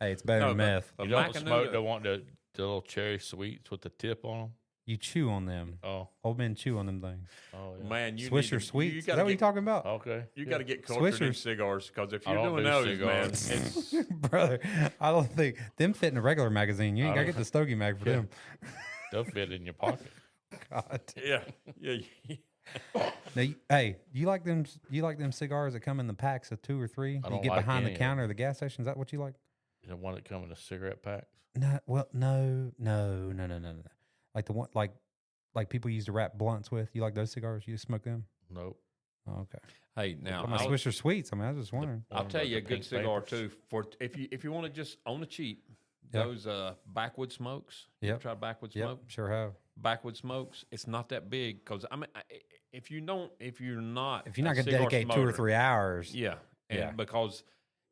Hey, it's better than meth. you don't smoke. They want the little cherry sweets with the tip on them. You chew on them. Oh, Old men chew on them things. oh yeah. Man, you Swisher need to, sweets. You Is gotta that what get, you're talking about? Okay. You got to get cultured in Swishers. cigars because if I you're don't doing do those, man, cigars. it's, Brother, I don't think them fit in a regular magazine. You ain't got to get the Stogie Mag for them. They'll fit in your pocket. God. yeah. Now, hey, you like them? You like them cigars that come in the packs of 2 or 3? I You don't get like behind the any of counter of the gas station. Is that what you like? The one that come in a cigarette packs. No, well, no. Like the one, like people used to wrap blunts with. You like those cigars? You smoke them? Nope. Oh, okay. Hey, now My Swisher Sweets. I mean, I was just wondering. I'll tell you a The good pink cigar papers. too. For if you want to just on the cheap, Yeah. those backwood smokes. You ever Yep. try backwood Yep, smoke? sure have. Backwood smokes. It's not that big because I mean, if you're not If you're a not going to cigar dedicate 2 or smoker, 3 hours, yeah, and Yeah. because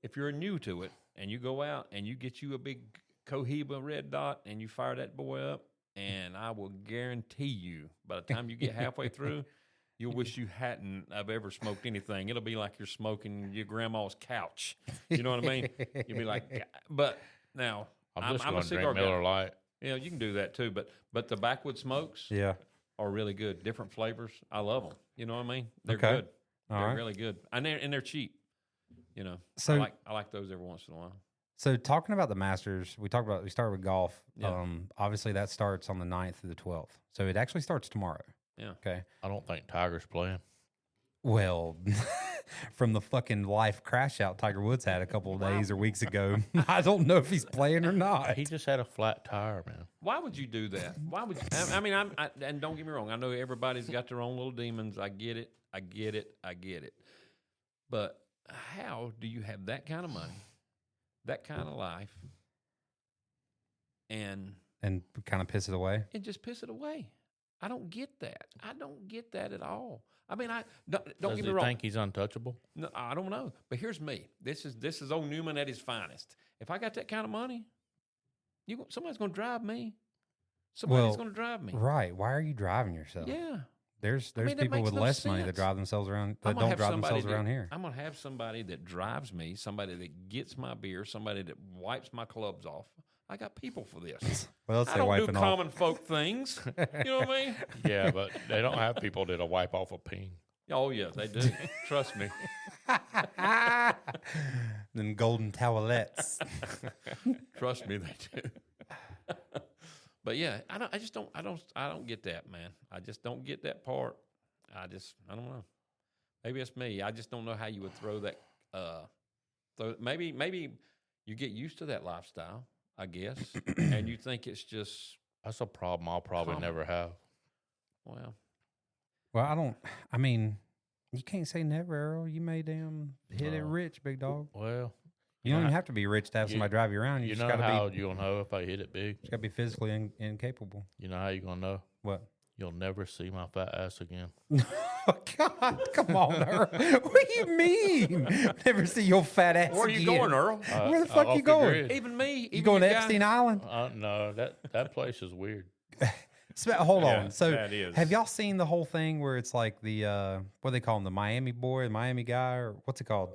if you're new to it and you go out and you get you a big Cohiba red dot and you fire that boy up, and I will guarantee you by the time you get halfway through, you'll wish you hadn't have ever smoked anything. It'll be like you're smoking your grandma's couch. You know what I mean? You'll be like, "God." But now I'm just a going to cigar drink Miller guy. Lite. Yeah, you can do that too. But the backwood smokes yeah. are really good. Different flavors. I love them. You know what I mean? They're Okay. good. All They're right. really good, and they're cheap. You know, So- I like those every once in a while. So talking about the Masters, we started with golf. Yeah. Obviously that starts on the 9th through the 12th. So it actually starts tomorrow. Yeah. Okay. I don't think Tiger's playing. Well, from the fucking life crash out Tiger Woods had a couple of days or weeks ago, I don't know if he's playing or not. He just had a flat tire, man. Why would you do that? Why would you? I mean, and don't get me wrong. I know everybody's got their own little demons. I get it. But how do you have that kind of money, that kind of life, and kind of piss it away. just piss it away? I don't get that. I don't get that at all. I mean, don't Does get he me wrong. think he's untouchable? No, I don't know. But here's me. This is old Newman at his finest. If I got that kind of money, somebody's going to drive me. Somebody's going to drive me. Right. Why are you driving yourself? Yeah. There's I mean, that people makes with no less money that sense. drive themselves around I'm that gonna don't have drive somebody themselves around here. I'm going to have somebody that drives me, somebody that gets my beer, somebody that wipes my clubs off. I got people for this. What else I they don't do wiping off? common folk things. You know what I mean? Yeah, but they don't have people that'll wipe off a ping. Oh, yeah, they do. Trust me. Then golden towelettes. Trust me, they do. But yeah, I don't get that, man. I just don't get that part. I don't know. Maybe it's me. I just don't know how you would throw that. Maybe you get used to that lifestyle, I guess, and you think it's just That's a problem I'll probably Common. never have. well. Well, I mean, you can't say never, Earl. You may damn hit it No. rich, big dog. Well, You don't know even how- have to be rich to have you- somebody drive you around. You you just know got how to you'll know if I hit it big? be physically incapable. You know how you're going to know? What? You'll never see my fat ass again. Oh, God, come on, Earl. What do you mean? Never see your fat ass Where are you again. going, Earl? Where the fuck off you the going? grid. Even me. You even going to your guy- Epstein Island? No, that place is weird. Hold Yeah, on. So, that is. have y'all seen the whole thing where it's like the what do they call him, the Miami boy, the Miami guy, or what's it called?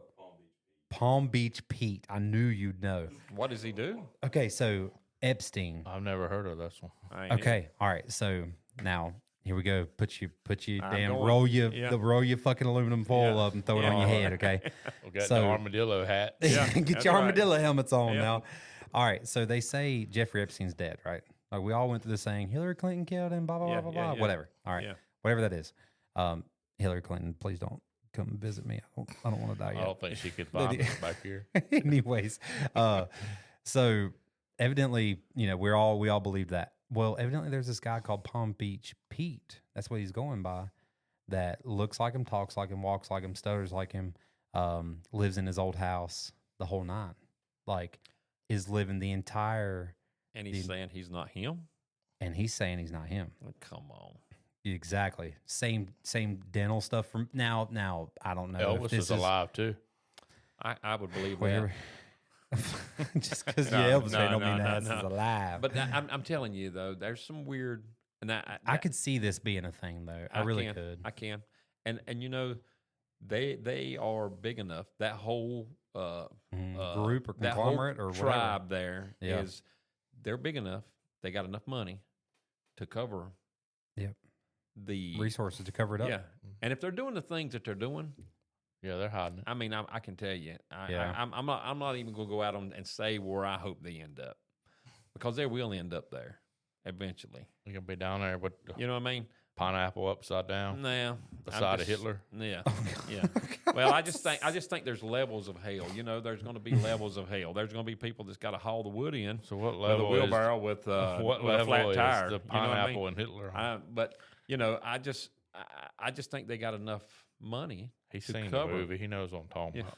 Palm Beach Pete. I knew you'd know. What does he do? Okay, so Epstein. I've never heard of this one. I ain't Okay, all right. So now Here we go. Put you I'm damn going. roll you Yeah. roll your fucking aluminum foil Yeah. up and throw it Yeah. on your head, okay? We got So- the armadillo hat. Yeah, Get that's your right. armadillo helmets on Yeah. now. All right. So they say Jeffrey Epstein's dead, right? Like we all went through this saying Hillary Clinton killed him, blah blah Yeah, blah yeah, blah, yeah. whatever. All right, Yeah. whatever that is. Hillary Clinton, please don't come visit me. I don't want to die I yet. don't think she could find us back here. Anyways, so evidently, we all believed that. Well, evidently, there's this guy called Palm Beach Pete. That's what he's going by. That looks like him, talks like him, walks like him, stutters like him, lives in his old house, the whole nine. Like, is living the entire. And he's saying he's not him. And he's saying he's not him. Oh, come on. Exactly. Same dental stuff from now. I don't know. if Elvis this is alive too. I would believe Well, that. just because No, you're Elvis no, fan don't no, mean no, that ass no. is alive. But I'm telling you though, there's some weird. And I could see this being a thing, though. I really could. I can. And they are big enough. That whole Group or that whole conglomerate or whatever. tribe there Yeah. they're big enough. They got enough money to cover. Yep. The Resources to cover it up. yeah. And if they're doing the things that they're doing, Yeah, they're hiding it. I mean, I can tell you, Yeah. I'm not even going to go out and say where I hope they end up, because they will end up there eventually. They're gonna be down there with the You know what I mean? pineapple upside down, No, beside of Hitler. Yeah, yeah. Well, I just think there's levels of hell. There's going to be levels of hell. There's going to be people that's got to haul the wood in So what with a level is wheelbarrow with what with a level flat is tire. the You know what I pineapple mean? and Hitler? On? But I just think they got enough money. He's to seen cover. the movie. He knows what I'm talking Yeah. about.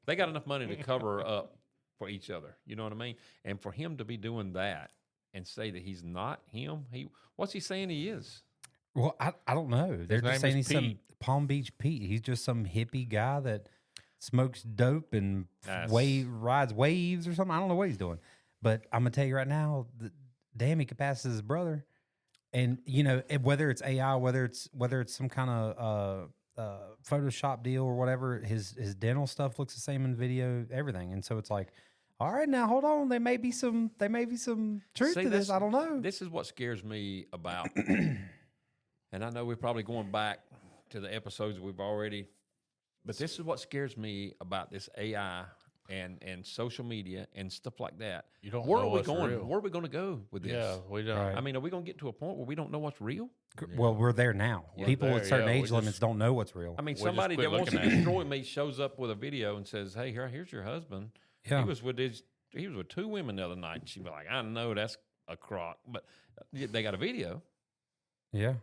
They got enough money to cover up for each other. You know what I mean? And for him to be doing that and say that he's not him, what's he saying he is? Well, I don't know. They're name just saying is he's some Pete. Palm Beach Pete. He's just some hippie guy that smokes dope and rides waves or something. I don't know what he's doing. But I'm going to tell you right now, damn, he could pass as his brother. And, whether it's AI, whether it's some kind of Photoshop deal or whatever, his dental stuff looks the same in the video, everything. And so it's like, all right, now hold on. There may be some truth See, to this. I don't know. This is what scares me about. And I know we're probably going back to the episodes we've already, but this is what scares me about this AI and social media and stuff like that. You don't Where know are we what's going? real. Where are we going to go with this? Yeah, we don't. Right. I mean, are we going to get to a point where we don't know what's real? Well, we're there now. We're People there, with certain yeah. We age limits just- don't know what's real. I mean, just somebody quit that wants to looking at it. destroy me shows up with a video and says, "Hey, here's your husband. Yeah. He was with 2 women the other night." And she'd be like, "I know that's a crock," but they got a video. Yeah.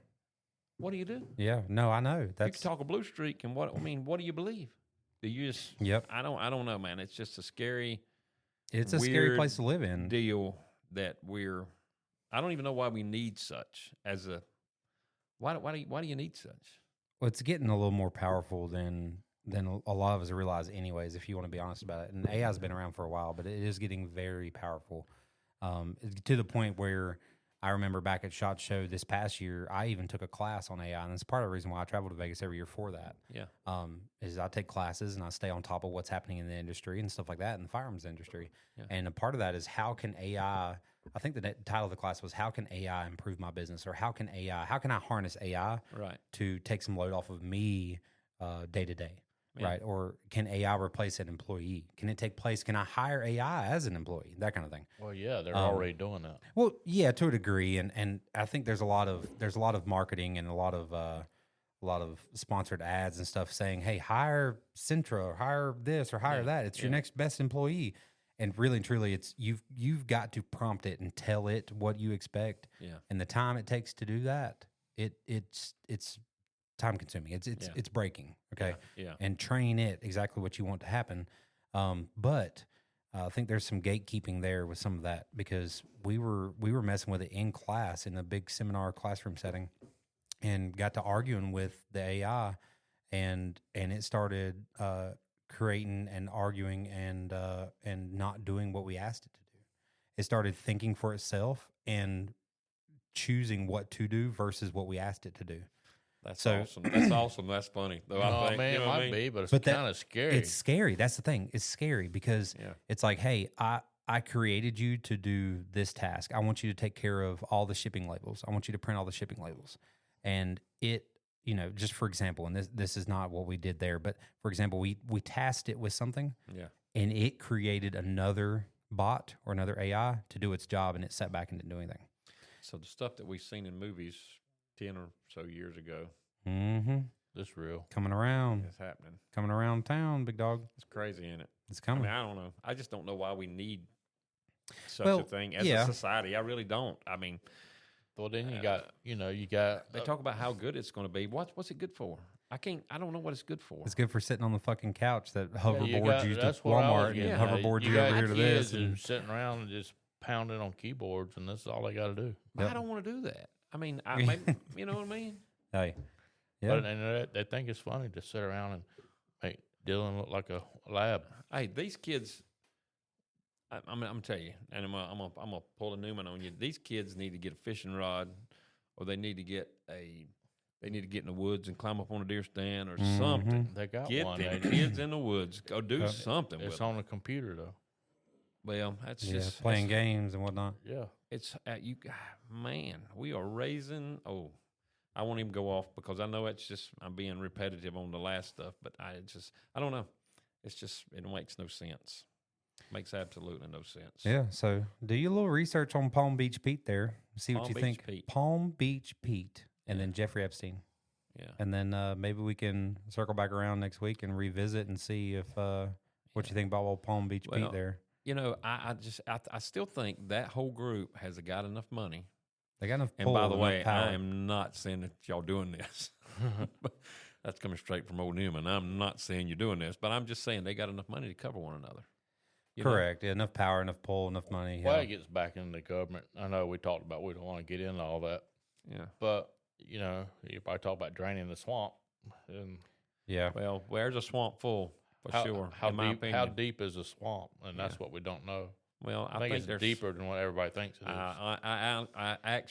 What do you do? Yeah. No, I know. You That's can talk a blue streak, and what do you believe? Do you just? Yep. I don't know, man. It's just a scary it's a scary weird place to live in. deal that I don't even know why we need such as a. Why do you need such? Well, it's getting a little more powerful than a lot of us realize, anyways. If you want to be honest about it, and AI has been around for a while, but it is getting very powerful, to the point where I remember back at SHOT Show this past year, I even took a class on AI, and that's part of the reason why I travel to Vegas every year for that. Yeah. Is I take classes and I stay on top of what's happening in the industry and stuff like that in the firearms industry. Yeah. And a part of that is how can AI? I think the title of the class was "How can AI improve my business?" or How can I harness AI Right. to take some load off of me day to day, Yeah. right? Or can AI replace an employee? Can it take place? Can I hire AI as an employee? That kind of thing. Well, yeah, they're already doing that. Well, yeah, to a degree, and I think there's a lot of marketing and a lot of sponsored ads and stuff saying, "Hey, hire Centra, or hire this, or hire that. It's your next best employee." And really and truly, it's you've got to prompt it and tell it what you expect. Yeah. And the time it takes to do that, it's time consuming. It's breaking. Okay. Yeah. And train it exactly what you want to happen. But I think there's some gatekeeping there with some of that, because we were messing with it in class in a big seminar classroom setting, and got to arguing with the AI, and it started creating and arguing and not doing what we asked it to do. It started thinking for itself and choosing what to do versus what we asked it to do. That's So- awesome. That's awesome. That's funny. Though I Oh think, man, you it know what I might mean? be, but it's But that- kind of scary. It's scary. That's the thing. It's scary because Yeah. it's like, hey, I created you to do this task. I want you to take care of all the shipping labels. I want you to print all the shipping labels. and it, just for example, and this is not what we did there, but for example, we tasked it with something, Yeah. and it created another bot or another AI to do its job, and it sat back and didn't do anything. So the stuff that we've seen in movies 10 or so years ago Mm-hmm. This real. Coming around town, big dog. It's crazy, ain't it? It's I coming. mean, I don't know. I just don't know why we need such Well, a thing as yeah. a society. I really don't. I mean, Well, then you got, you got. they talk about how good it's going to be. What's it good for? I don't know what it's good for. It's good for sitting on the fucking couch that you hoverboards got- you to that's what I was Walmart getting and at. hoverboard you got over here to this. kids And, and sitting around and just pounding on keyboards, and that's all they got to do. But Yep. I don't want to do that. I mean, maybe, you know what I mean? hey, yeah. But and they think it's funny to sit around and make Dylan look like a lab. Hey, these kids. I'm gonna tell you, and I'm gonna pull a Newman on you. These kids need to get a fishing rod, or they need to get in the woods and climb up on a deer stand or something. They got Get one. them They- kids in the woods. Go do something with It's them. on the computer though. Well, that's Yeah, just playing games and whatnot. Yeah. It's man, we are raising. Oh, I won't even go off because I know it's just I'm being repetitive on the last stuff, but I don't know. It's just it makes no sense. Makes absolutely no sense. Yeah, so do your little research on Palm Beach Pete there. See what Palm you Beach think. Pete. Palm Beach Pete, and Yeah. then Jeffrey Epstein. Yeah. And then maybe we can circle back around next week and revisit and see if what you think about old Palm Beach Well, Pete there. You know, I still think that whole group has got enough money. They got enough And pull, by the enough way, power. I am not saying that y'all doing this. That's coming straight from old Newman. I'm not saying you're doing this, but I'm just saying they got enough money to cover one another. You know? Correct. Yeah, enough power, enough pull, enough money. Well, Yeah. it gets back into the government. I know we talked about we don't want to get into all that, Yeah. but you probably talk about draining the swamp. And Yeah. Well, there's a swamp full for sure. How in my deep? opinion. How deep is the swamp? And that's what we don't know. Well, I think it's there's deeper than what everybody thinks it is. I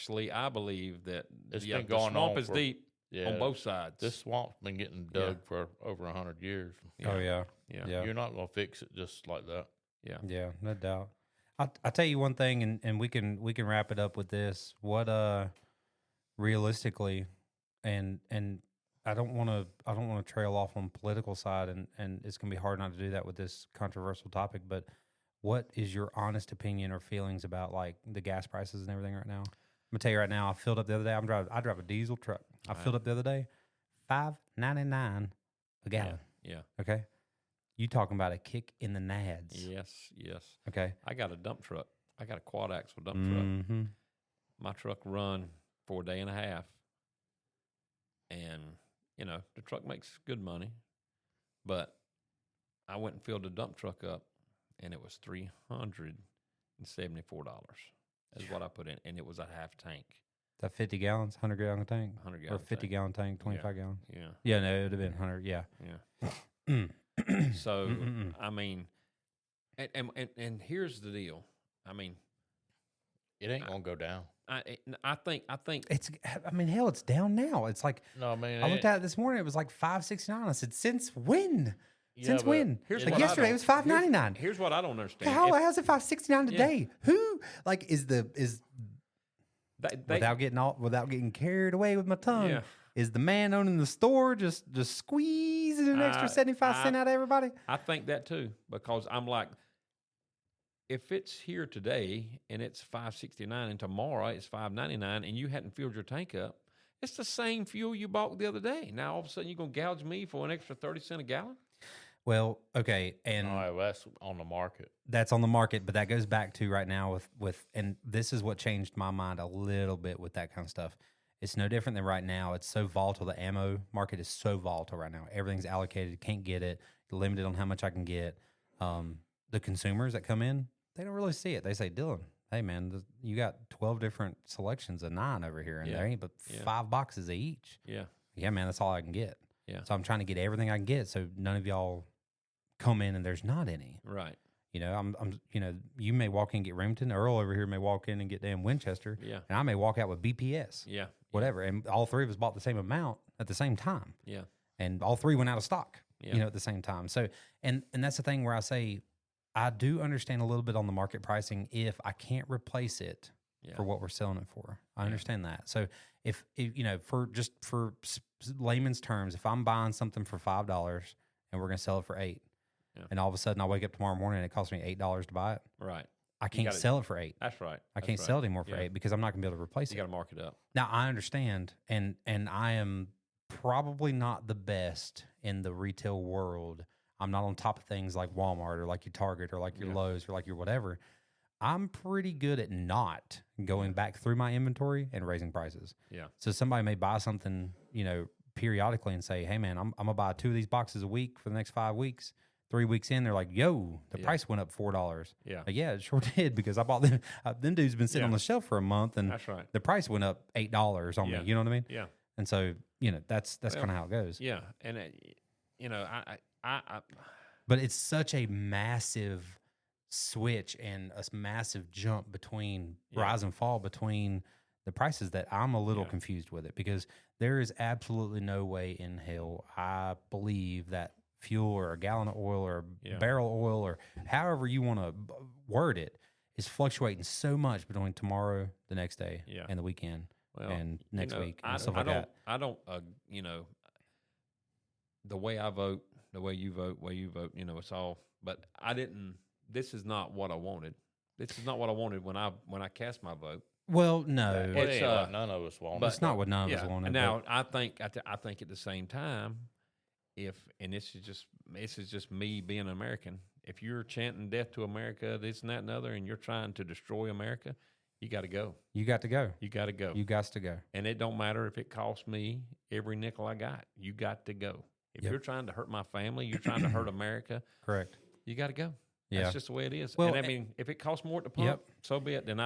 believe that It's yeah, been the going swamp on is for- deep yeah, on both sides. this swamp's been getting dug for over 100 years. Oh yeah. yeah. Yeah. You're not gonna fix it just like that. Yeah. Yeah, no doubt. I'll tell you one thing, and we can wrap it up with this. What realistically, and I don't want to trail off on political side, and it's gonna be hard not to do that with this controversial topic. But what is your honest opinion or feelings about like the gas prices and everything right now? I'm gonna tell you right now. I filled up the other day. I drive a diesel truck. I filled up the other day, $5.99 a gallon. Yeah. Okay, you talking about a kick in the nads? Yes. Yes. Okay. I got a dump truck. I got a quad axle dump truck. Mm-hmm. My truck run for a day and a half, and the truck makes good money, but I went and filled the dump truck up, and it was $374. Is what I put in, and it was a half tank. That 50 gallons, 100 gallon tank, 100 or gallon 50 tank. gallon tank, 25 gallon. Yeah. Yeah, no, it would have been 100. Yeah. Yeah. So I mean, and here's the deal. I mean, It ain't gonna go down. I think It's. I mean, hell, it's down now. It's like No, I mean, I looked at it this morning. It was like $5.69. I said, since when? Since but when? here's Like what I yesterday, it was $5.99. Here's what I don't understand. How's it $5.69 today? Who like is They- without getting carried away with my tongue? Yeah. Is the man owning the store just squeezing an extra 75 cents out of everybody? I think that too, because I'm like, if it's here today and it's $5.69 and tomorrow it's $5.99 and you hadn't filled your tank up, it's the same fuel you bought the other day. Now all of a sudden you're gonna gouge me for an extra 30 cents a gallon? Well, okay, and all right, well, that's on the market. that's on the market, but that goes back to right now with and this is what changed my mind a little bit with that kind of stuff. It's no different than right now. It's so volatile. The ammo market is so volatile right now. Everything's allocated. Can't get it. Limited on how much I can get. The consumers that come in, they don't really see it. They say, Dylan, hey, man, you got 12 different selections of 9 over here, and Yeah. there ain't but Yeah. 5 boxes of each. Yeah. Yeah, man, that's all I can get. Yeah. So I'm trying to get everything I can get so none of y'all come in and there's not any. Right. I'm you may walk in and get Remington. Earl over here may walk in and get damn Winchester. Yeah. And I may walk out with BPS. Yeah. Whatever. And all 3 of us bought the same amount at the same time. Yeah. And all 3 went out of stock, Yeah. at the same time. So, and that's the thing where I say, I do understand a little bit on the market pricing if I can't replace it for what we're selling it for. I understand that. So if you know, for layman's terms, if I'm buying something for $5 and we're going to sell it for $8, and all of a sudden I wake up tomorrow morning and it costs me $8 to buy it, right? I can't sell it for $8. That's right. I can't sell it anymore for $8 because I'm not going to be able to replace it. You got to mark it up. Now I understand, and I am probably not the best in the retail world. I'm not on top of things like Walmart or like your Target or like your Lowe's or like your whatever. I'm pretty good at not going back through my inventory and raising prices. Yeah. So somebody may buy something, you know, periodically and say, hey man, I'm going to buy 2 of these boxes a week for the next 5 weeks. 3 weeks in, they're like, yo, the price went up $4. Yeah. Like, yeah, it sure did, because I bought them. Them dudes been sitting on the shelf for a month, and that's right. the price went up $8 on me. You know what I mean? Yeah. And so, you know, that's kind of how it goes. Yeah. And, you know, I But it's such a massive switch and a massive jump between rise and fall between the prices that I'm a little confused with it, because there is absolutely no way in hell I believe that fuel or a gallon of oil or a barrel of oil or however you want to word it is fluctuating so much between tomorrow, the next day, and the weekend, and next week, and stuff like that. I don't, you know, the way I vote, the way you vote, you know, it's all, but this is not what I wanted. This is not what I wanted when I cast my vote. Well, no, it's none of us want. But it's not what none of us wanted. Now, I think at the same time, and this is just me being an American. If you're chanting death to America, this and that and other, and you're trying to destroy America, you got to go. You got to go. You got to go. You got to go. And it don't matter if it costs me every nickel I got. You got to go. If you're trying to hurt my family, you're trying to hurt America. Correct. You got to go. Yeah. That's just the way it is. Well, and I mean, if it costs more to pump, so be it. Then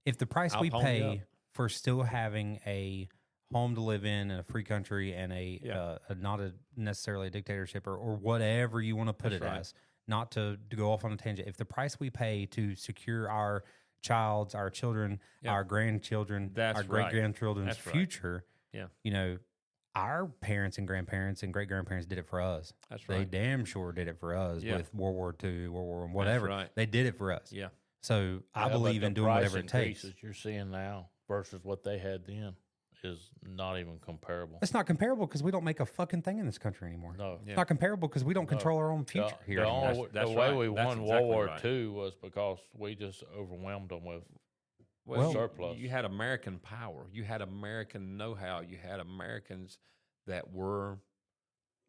if the price we pony pay for still having a home to live in and a free country and a not necessarily a dictatorship or whatever you want to put as, not to go off on a tangent. If the price we pay to secure our child's, our children, our grandchildren, our great grandchildren's future, you know, our parents and grandparents and great grandparents did it for us. That's right. They damn sure did it for us with World War II, World War I, whatever. That's right. They did it for us. Yeah. So I believe in doing whatever it takes. The price increases you're seeing now versus what they had then is not even comparable. It's not comparable because we don't make a fucking thing in this country anymore. No. It's not comparable because we don't control our own future here anymore. The way we won World War II was because we just overwhelmed them with surplus. You had American power. You had American know-how. You had Americans that were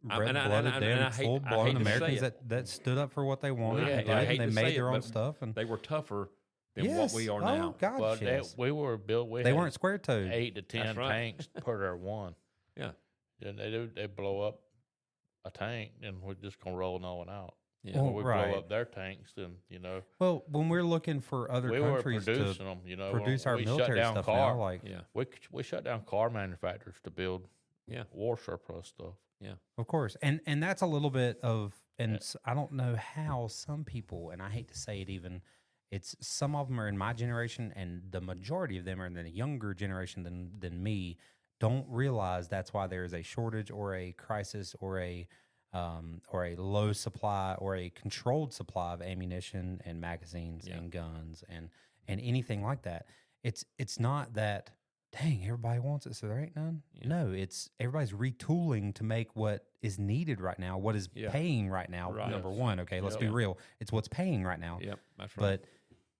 red-blooded, damn full-blown Americans that stood up for what they wanted. They made their own stuff, and they were tougher than what we are now. God, but we were built. They weren't square-toed. 8 to 10 tanks per their one. Yeah, and they blow up a tank, and we're just gonna roll no one out. Yeah, when we blow up their tanks, then you know. Well, when we're looking for other countries to them, you know, produce our military stuff now, like we shut down car manufacturers to build war surplus stuff. Yeah, of course, and that's a little bit of, and I don't know how some people, and I hate to say it, even it's some of them are in my generation, and the majority of them are in the younger generation than me. Don't realize that's why there is a shortage or a crisis or a low supply or a controlled supply of ammunition and magazines and guns and anything like that. It's not that, dang, everybody wants it, so there ain't none. Yeah. No, it's everybody's retooling to make what is needed right now, what is paying right now. Right. Number one, okay, let's be real. It's what's paying right now. Yep, that's right. But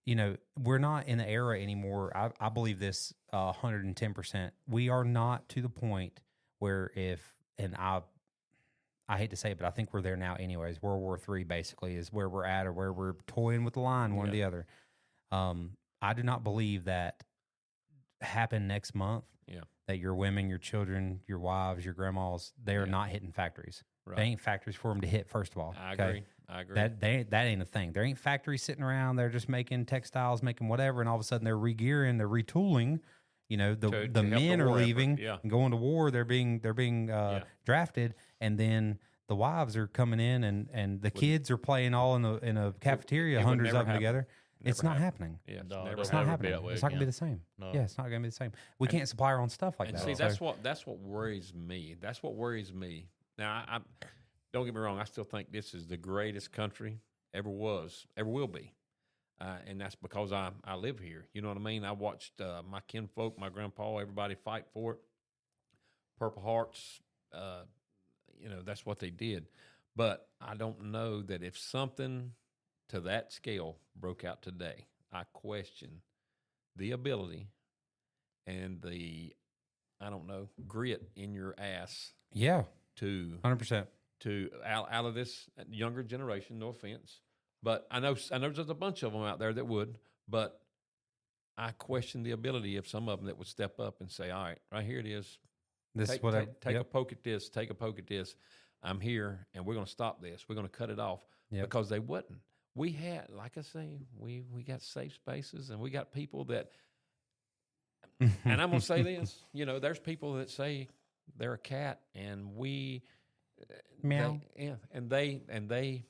you know, we're not in the era anymore. I believe this 110%. We are not to the point where I hate to say it, but I think we're there now anyways. World War III basically is where we're at, or where we're toying with the line, one or the other. I do not believe that happen next month. Yeah. That your women, your children, your wives, your grandmas, they are not hitting factories. Right. They ain't factories for them to hit, first of all. I agree. That ain't a thing. There ain't factories sitting around. They're just making textiles, making whatever, and all of a sudden they're regearing, they're retooling. You know, the men are leaving and going to war. They're being drafted, and then the wives are coming in, and the kids are playing all in a cafeteria, hundreds of them together. It's not happening. Yeah, it's not happening. It's not going to be the same. No. Yeah, it's not going to be the same. We can't supply our own stuff like that. See, that's what worries me. That's what worries me. Now, I don't get me wrong. I still think this is the greatest country ever was, ever will be. And that's because I live here. You know what I mean? I watched my kinfolk, my grandpa, everybody fight for it. Purple Hearts, that's what they did. But I don't know that if something to that scale broke out today, I question the ability and the, I don't know, grit in your ass Yeah, to 100%. out of this younger generation. No offense, but I know there's a bunch of them out there that would. But I question the ability of some of them that would step up and say, "All right, right here it is. This Take, is what take a poke at this. Take a poke at this. I'm here, and we're going to stop this. We're going to cut it off." Yep. Because they wouldn't. We had, like I say, we got safe spaces, and we got people that. And I'm going to say this, there's people that say they're a cat, and we, Meow. They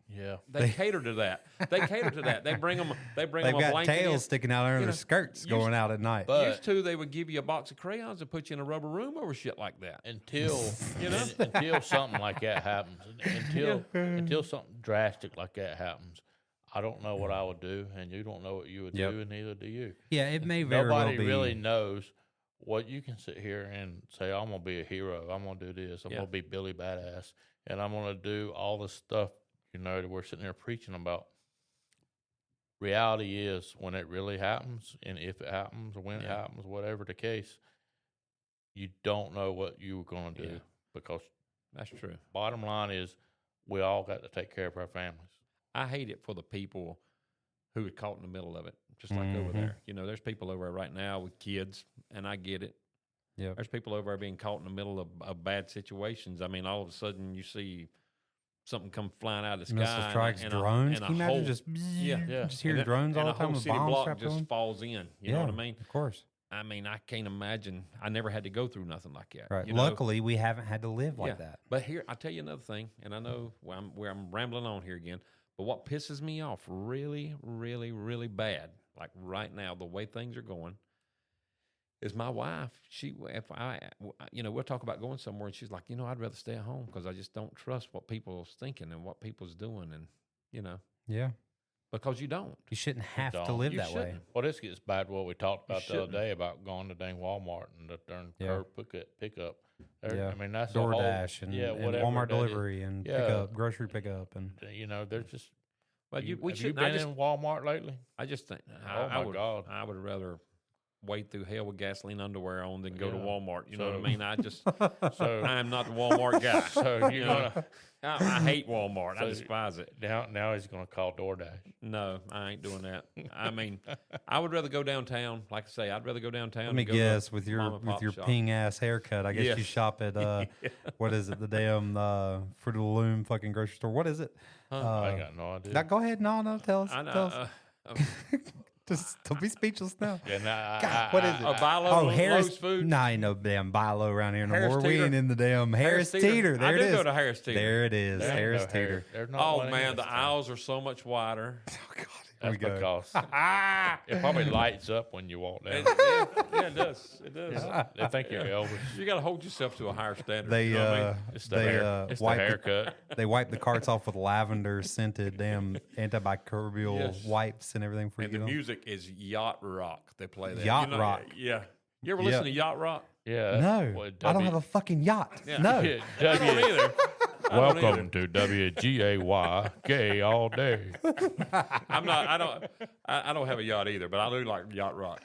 Yeah. They cater to that. They cater to that. They bring them. They've a blanket tails in. sticking out under their skirts going out at night. But Used to, they would give you a box of crayons and put you in a rubber room over shit like that. until until something like that happens, until something drastic like that happens, I don't know what I would do, and you don't know what you would Yep. do, and neither do you. Yeah, it may very well Nobody be. really knows what you can sit here and say, I'm going to be a hero. I'm going to do this. I'm going to be Billy Badass. And I'm going to do all the stuff, that we're sitting there preaching about. Reality is when it really happens, and if it happens, or when it happens, whatever the case, you don't know what you were going to do. Yeah. Because That's true. bottom line is we all got to take care of our families. I hate it for the people who are caught in the middle of it, just like over there. There's people over there right now with kids, and I get it. Yeah. There's people over there being caught in the middle of bad situations. I mean, all of a sudden you see something come flying out of the sky. Missile strikes, and drones. and Can you a whole, imagine just yeah. hear And drones all and the time whole with city bombs block strapped to just them? falls in. You know what I mean? Of course. I mean, I can't imagine. I never had to go through nothing like that. Right. you know? Luckily, we haven't had to live like that. But here, I'll tell you another thing, and I know where I'm rambling on here again, but what pisses me off really, really, really bad, like right now, the way things are going, is my wife. We'll talk about going somewhere, and she's like, I'd rather stay at home because I just don't trust what people's thinking and what people's doing, and Yeah. because you don't. You shouldn't have to don't. live You that way. shouldn't. Well, this gets back to what we talked about the other shouldn't. day about going to dang Walmart and the darn curb pickup. Yeah. I mean, that's a whole, DoorDash and whatever Walmart that is. delivery and Yeah. pickup, grocery pickup, and There's just. But we we have should. you been in Walmart lately? I just think. Oh, my God. I would rather wade through hell with gasoline underwear on than go to Yeah. Walmart. You know what I So- mean? I just. So, I am not the Walmart guy. so you're gonna I hate Walmart. I So- despise it. now he's gonna call DoorDash. No, I ain't doing that. I mean, I would rather go downtown. Like I say, I'd rather go downtown. let me and go to a guess, with your mom and pop shop. ping ass haircut, I guess Yeah. you shop at what is it? The damn Fruit of the Loom fucking grocery store. What is it? I got no idea. Now go ahead, no, tell us. I know. Tell us. Just don't be speechless now. Yeah, nah, God, what is it? A Bilo, Oh, Lowe's Harris. Food. Nah, ain't no damn Bilo around here no more. We Harris-Teeter. ain't in the damn Harris-Teeter. There I it do is. go to Harris-Teeter. There it is. There ain't no Harris-Teeter. Harris- there's not Oh one in man, the this town. aisles are so much wider. Oh God. Here That's we go. because it probably lights up when you walk down. Yeah, it does. It does. They think you're Elvis. You got to hold yourself to a higher standard. They you know what I mean? It's the they hair. It's the wipe haircut. they wipe the carts off with lavender scented damn antibacterial Yes. wipes and everything for And you. the music is yacht rock. They play that. Yacht rock. Yeah. You ever Yeah. listen to yacht rock? Yeah. No, what, I don't have a fucking yacht. No. Yeah, I don't either. I don't Welcome to WGAY Gay All Day. I'm not. I don't have a yacht either, but I do like yacht rock.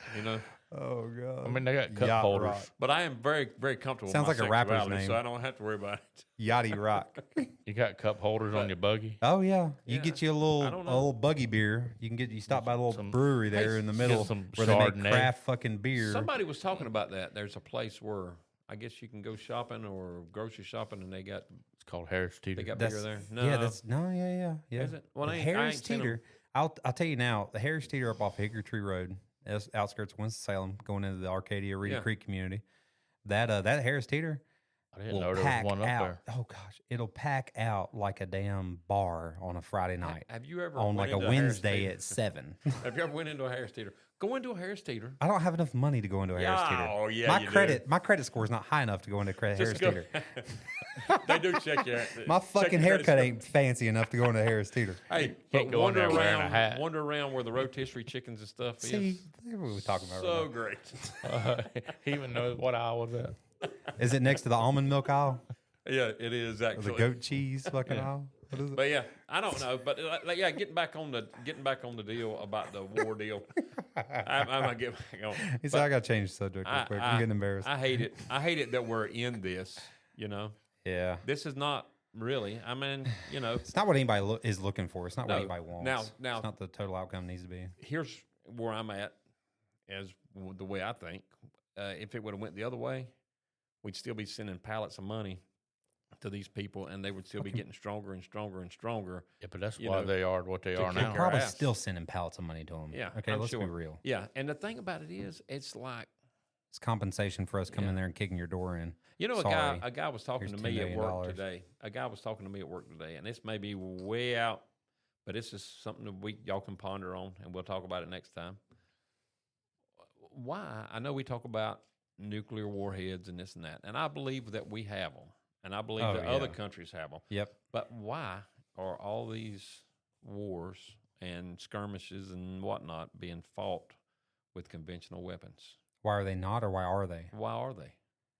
Oh God. I mean, they got cup Yacht holders. rock. But I am very, very comfortable. Sounds with my like a rapper's sexuality, so name. I don't have to worry about it. Yachty rock. You got cup holders on your buggy. Oh yeah, you Yeah. get you a don't know. little buggy beer. You stop by a little brewery there in the middle some where they make Chardonnay. craft fucking beer. Somebody was talking about that. There's a place where I guess you can go shopping or grocery shopping, and they got It's called Harris-Teeter. they got That's- beer there. No, Yeah, that's yeah. Is it? Well, The I ain't seen 'em. Harris-Teeter. I'll tell you now. The Harris-Teeter up off Hickory Tree Road, outskirts of Winston-Salem, going into the Arcadia Reedy Yeah. Creek community. That Harris-Teeter, I didn't will know there pack was one up out. there. Oh gosh, it'll pack out like a damn bar on a Friday night. Have you ever on went like a into Wednesday Harris-Teeter? at 7? Have you ever went into a Harris-Teeter? Go into a Harris-Teeter. I don't have enough money to go into a Harris-Teeter. Oh, yeah, my you do. credit score is not high enough to go into a Just go- Harris-Teeter. They do check you. My check fucking your credit haircut score. ain't fancy enough to go into a Harris-Teeter. Hey, Can't but go in wander there wearing a around, hat. wander around where the rotisserie chickens and stuff See, is. that's what we were talking about. So right great. He even knows what aisle was that. now. Is it next to the almond milk aisle Yeah, it is or actually. the goat cheese fucking aisle? What is it? But yeah, I don't know. But yeah, getting back on the deal about the war deal. I'm gonna get back on. He said, "I got to change the subject real quick. I'm getting embarrassed." I hate it. I hate it that we're in this. You know, yeah, this is not really. I mean, you know, it's not what anybody is looking for. It's not No. what anybody wants. Now- it's not the total outcome needs to be. here's where I'm at, as the way I think. If it would have went the other way, we'd still be sending pallets of money to these people, and they would still be getting stronger and stronger and stronger. Yeah, but that's You why know, they are what they to are kick now. our Probably ass. still sending pallets of money to them. Yeah, Okay, I'm let's be sure. real. Yeah, and the thing about it is, it's like, It's compensation for us coming Yeah. in there and kicking your door in. you know, Sorry. a guy was talking Here's to me $10 at work million. today. A guy was talking to me at work today, and this may be way out, but this is something that y'all can ponder on, and we'll talk about it next time. Why? I know we talk about nuclear warheads and this and that, and I believe that we have them, and I believe Oh, that yeah. other countries have them. Yep. But why are all these wars and skirmishes and whatnot being fought with conventional weapons? Why are they not, or why are they? Why are they?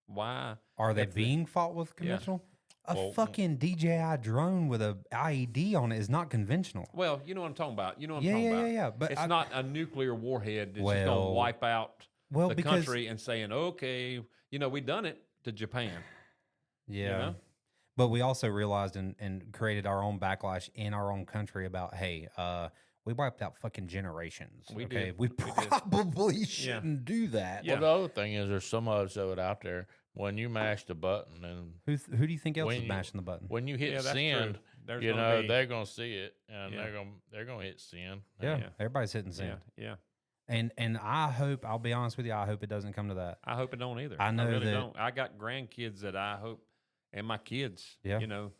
Why Are they if the- being fought with conventional? A Well, fucking DJI drone with a IED on it is not conventional. Well, you know what I'm talking about. You know what I'm Yeah, talking yeah, about. yeah, yeah. But It's I- not a nuclear warhead that's just going Well- to wipe out Well, the because country and saying, okay, you know, we done it to Japan. yeah, know? but we also realized and created our own backlash in our own country about we wiped out fucking generations. We okay, did. we We did. probably shouldn't do that. Yeah. Well, the other thing is there's some of us out there, when you mash the button and Who do you think else When is you- mashing the button? when you hit Yeah, that's send, true. There's you gonna know, be- they're gonna see it and Yeah. they're gonna hit send. Yeah, Yeah. everybody's hitting send. Yeah. And I hope, I'll be honest with you, I hope it doesn't come to that. I hope it don't either. I know really that- don't. I got grandkids that I hope, and my kids, Yeah. you know,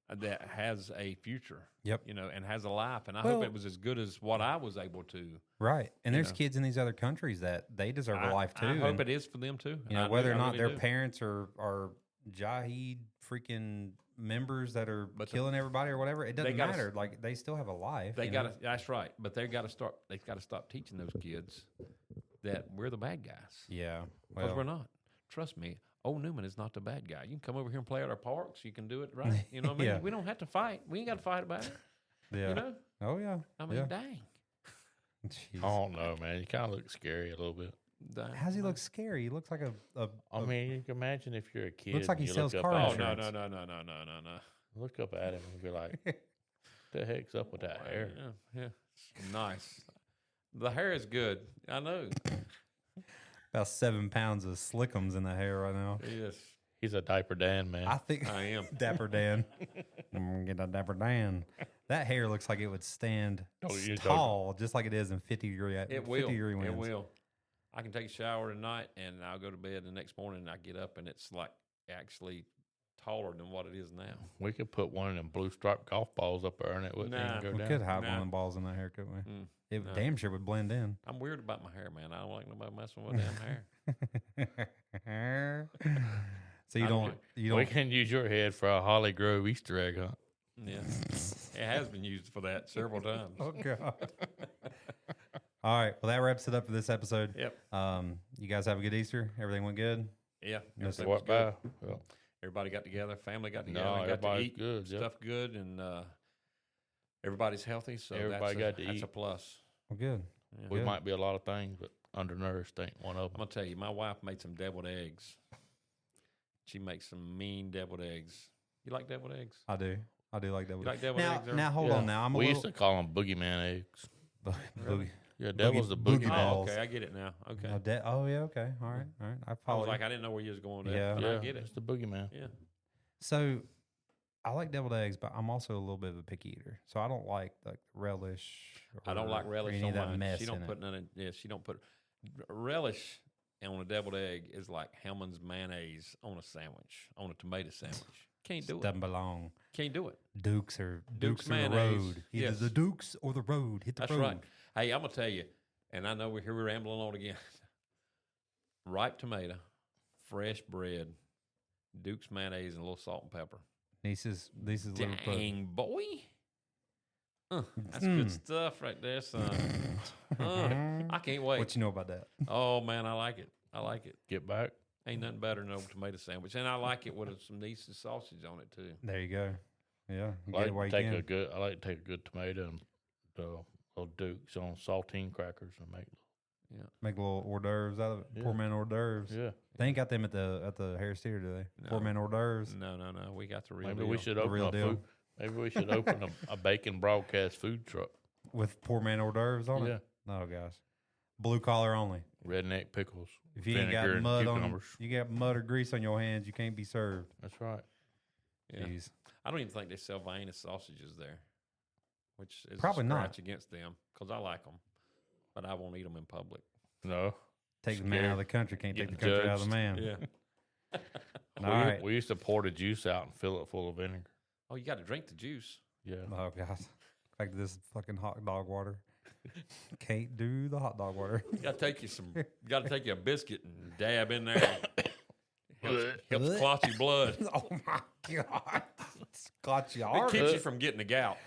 that has a future. Yep. You know, and has a life, and I Well- hope it was as good as what I was able to. Right. And You there's know. kids in these other countries that they deserve a life too. I hope and, it is for them too. you know, I do- whether or I not really their do. parents are Jahid freaking members that are But the- killing everybody or whatever, it doesn't gotta matter. Like they still have a life. They you got know? to. That's right. But they got to start. They got to stop teaching those kids that we're the bad guys. Yeah. Because Well, we're not. Trust me. Old Newman is not the bad guy. You can come over here and play at our parks. You can do it right. You know what I mean? Yeah. We don't have to fight. We ain't got to fight about it. yeah. You know? Oh yeah. I mean, yeah. dang. Jeez. I don't know, man. You kind of look scary a little bit. Dang. How's he look scary? He looks like I mean, you can imagine if you're a kid. Looks like and he you sells look car up Oh, at him- insurance. no. Look up at him and be like, "What the heck's up with that hair?" Yeah. Nice. The hair is good. I know. about 7 pounds of slickums in the hair right now. Yes, He's a diaper Dan, man. I think I am. Dapper Dan. Get a Dapper Dan. That hair looks like it would stand Don't use those. tall, just like it is in 50-degree It will. 50-degree winds. It will. I can take a shower tonight and I'll go to bed the next morning and I get up and it's like actually taller than what it is now. We could put one of them blue striped golf balls up there and it wouldn't Nah. even go We down. could hide one Nah. of them balls in that hair, couldn't we? Mm, It no. damn sure would blend in. I'm weird about my hair, man. I don't like nobody messing with my damn hair. So you I don't, don't- you We don't. can use your head for a Holly Grove Easter egg hunt. Yeah, it has been used for that several times. Oh god. All right. Well, that wraps it up for this episode. Yep. You guys have a good Easter. Everything went good. Yeah. Yes, everything was What good. by? Well, Everybody got together. Family got together. no, and got to everybody's eat good. Yep. stuff good, and everybody's healthy. So Everybody got to that's eat. a plus. Well, good. Yeah. We Good. might be a lot of things, but undernourished ain't one of I'm them. gonna tell you, my wife made some deviled eggs. She makes some mean deviled eggs. You like deviled eggs? I do. I do like that. You like deviled now, eggs? Earl? now hold Yeah. on. Now I'm a We little. used to call them boogeyman eggs. Boogie. Yeah, devil's the boogie boogeyman. balls. Oh, okay, I get it now. Okay. Oh yeah. Okay. All right. All right. I I follow. was you. like, I didn't know where you was going with Yeah. that, but Yeah, I get it. it's the boogeyman. Yeah. So I like deviled eggs, but I'm also a little bit of a picky eater. So I don't like I don't like or relish any on of that mine. mess She don't in put it. none in. Yeah, she don't put relish. on a deviled egg is like Hellman's mayonnaise on a sandwich, on a tomato sandwich. Can't do it. Doesn't belong. Can't do it. Dukes or Duke's the mayonnaise. road. Either Yes. the Dukes or the road. Hit the That's road. right. Hey, I'm gonna tell you, and I know we're rambling on again. Ripe tomato, fresh bread, Duke's mayonnaise, and a little salt and pepper. Niece's little foot. Dang, boy. That's good stuff right there, son. I can't wait. What you know about that? Oh, man, I like it. I like it. Get back. Ain't nothing better than a tomato sandwich. And I like it with some Niece's sausage on it, too. There you go. Yeah. I Get it while like, you to take can. a good, I like to take a good tomato and the little Dukes on saltine crackers and make. Make little hors d'oeuvres out of it. Yeah. Poor man hors d'oeuvres. Yeah. They ain't got them at the Harris-Teeter, do they? No. Poor man hors d'oeuvres. No. We got the real Maybe deal. we should The open real a deal. food. Maybe we should open a bacon broadcast food truck. With poor man hors d'oeuvres on Yeah. it? No, guys. Blue collar only. Redneck pickles. If you ain't got vinegar and mud on cucumbers. you got mud or grease on your hands, you can't be served. That's right. Yeah. Jeez. I don't even think they sell Vienna sausages there, which is Probably a not. scratch against them because I like them, but I won't eat them in public. No. Take the man out of the country, can't take the Getting country out of the man. Yeah. All right. We used to pour the juice out and fill it full of vinegar. Oh, you got to drink the juice. Yeah. Oh god. Like this fucking hot dog water. Can't do the hot dog water. You got to take you a biscuit and dab in there. helps clot your blood. Oh my god. Got you It hard. keeps you from getting the gout.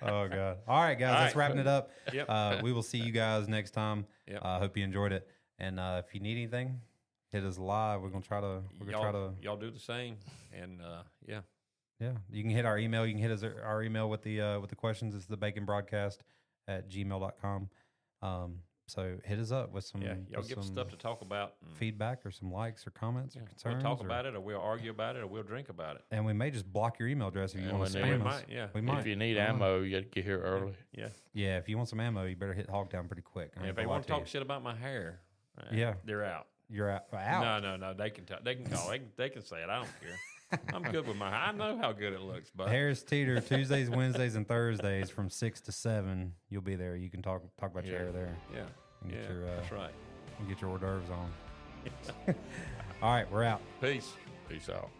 Oh god. All right, guys, that's right. wrapping it up. Yep. We will see you guys next time. Yep. Hope you enjoyed it. And if you need anything, hit us live. We're gonna try to Y'all do the same. And yeah. Yeah. You can hit our email. You can hit us our email with the questions. It's thebaconbroadcast@gmail.com. So hit us up with some Yeah. Y'all with give us some stuff to talk about. And feedback or some likes or comments or we'll concerns. talk about it, or we'll argue about it, or we'll drink about it. And we may just block your email address if you And want to when they- spam We us. might, yeah. We might. If you need I don't know. ammo, you got to get here early. Yeah. Yeah, if you want some ammo, you better hit Hogtown pretty quick. I And ain't if they gonna lie want to to talk you. shit about my hair, Yeah. they're out. You're out. No. They can talk. They can call. They can say it. I don't care. I'm good with my hair. I know how good it looks, but Harris-Teeter Tuesdays, Wednesdays, and Thursdays from 6 to 7. You'll be there. You can talk about your hair there. yeah, And get yeah, your that's right. and get your hors d'oeuvres on. All right, we're out. Peace. Peace out.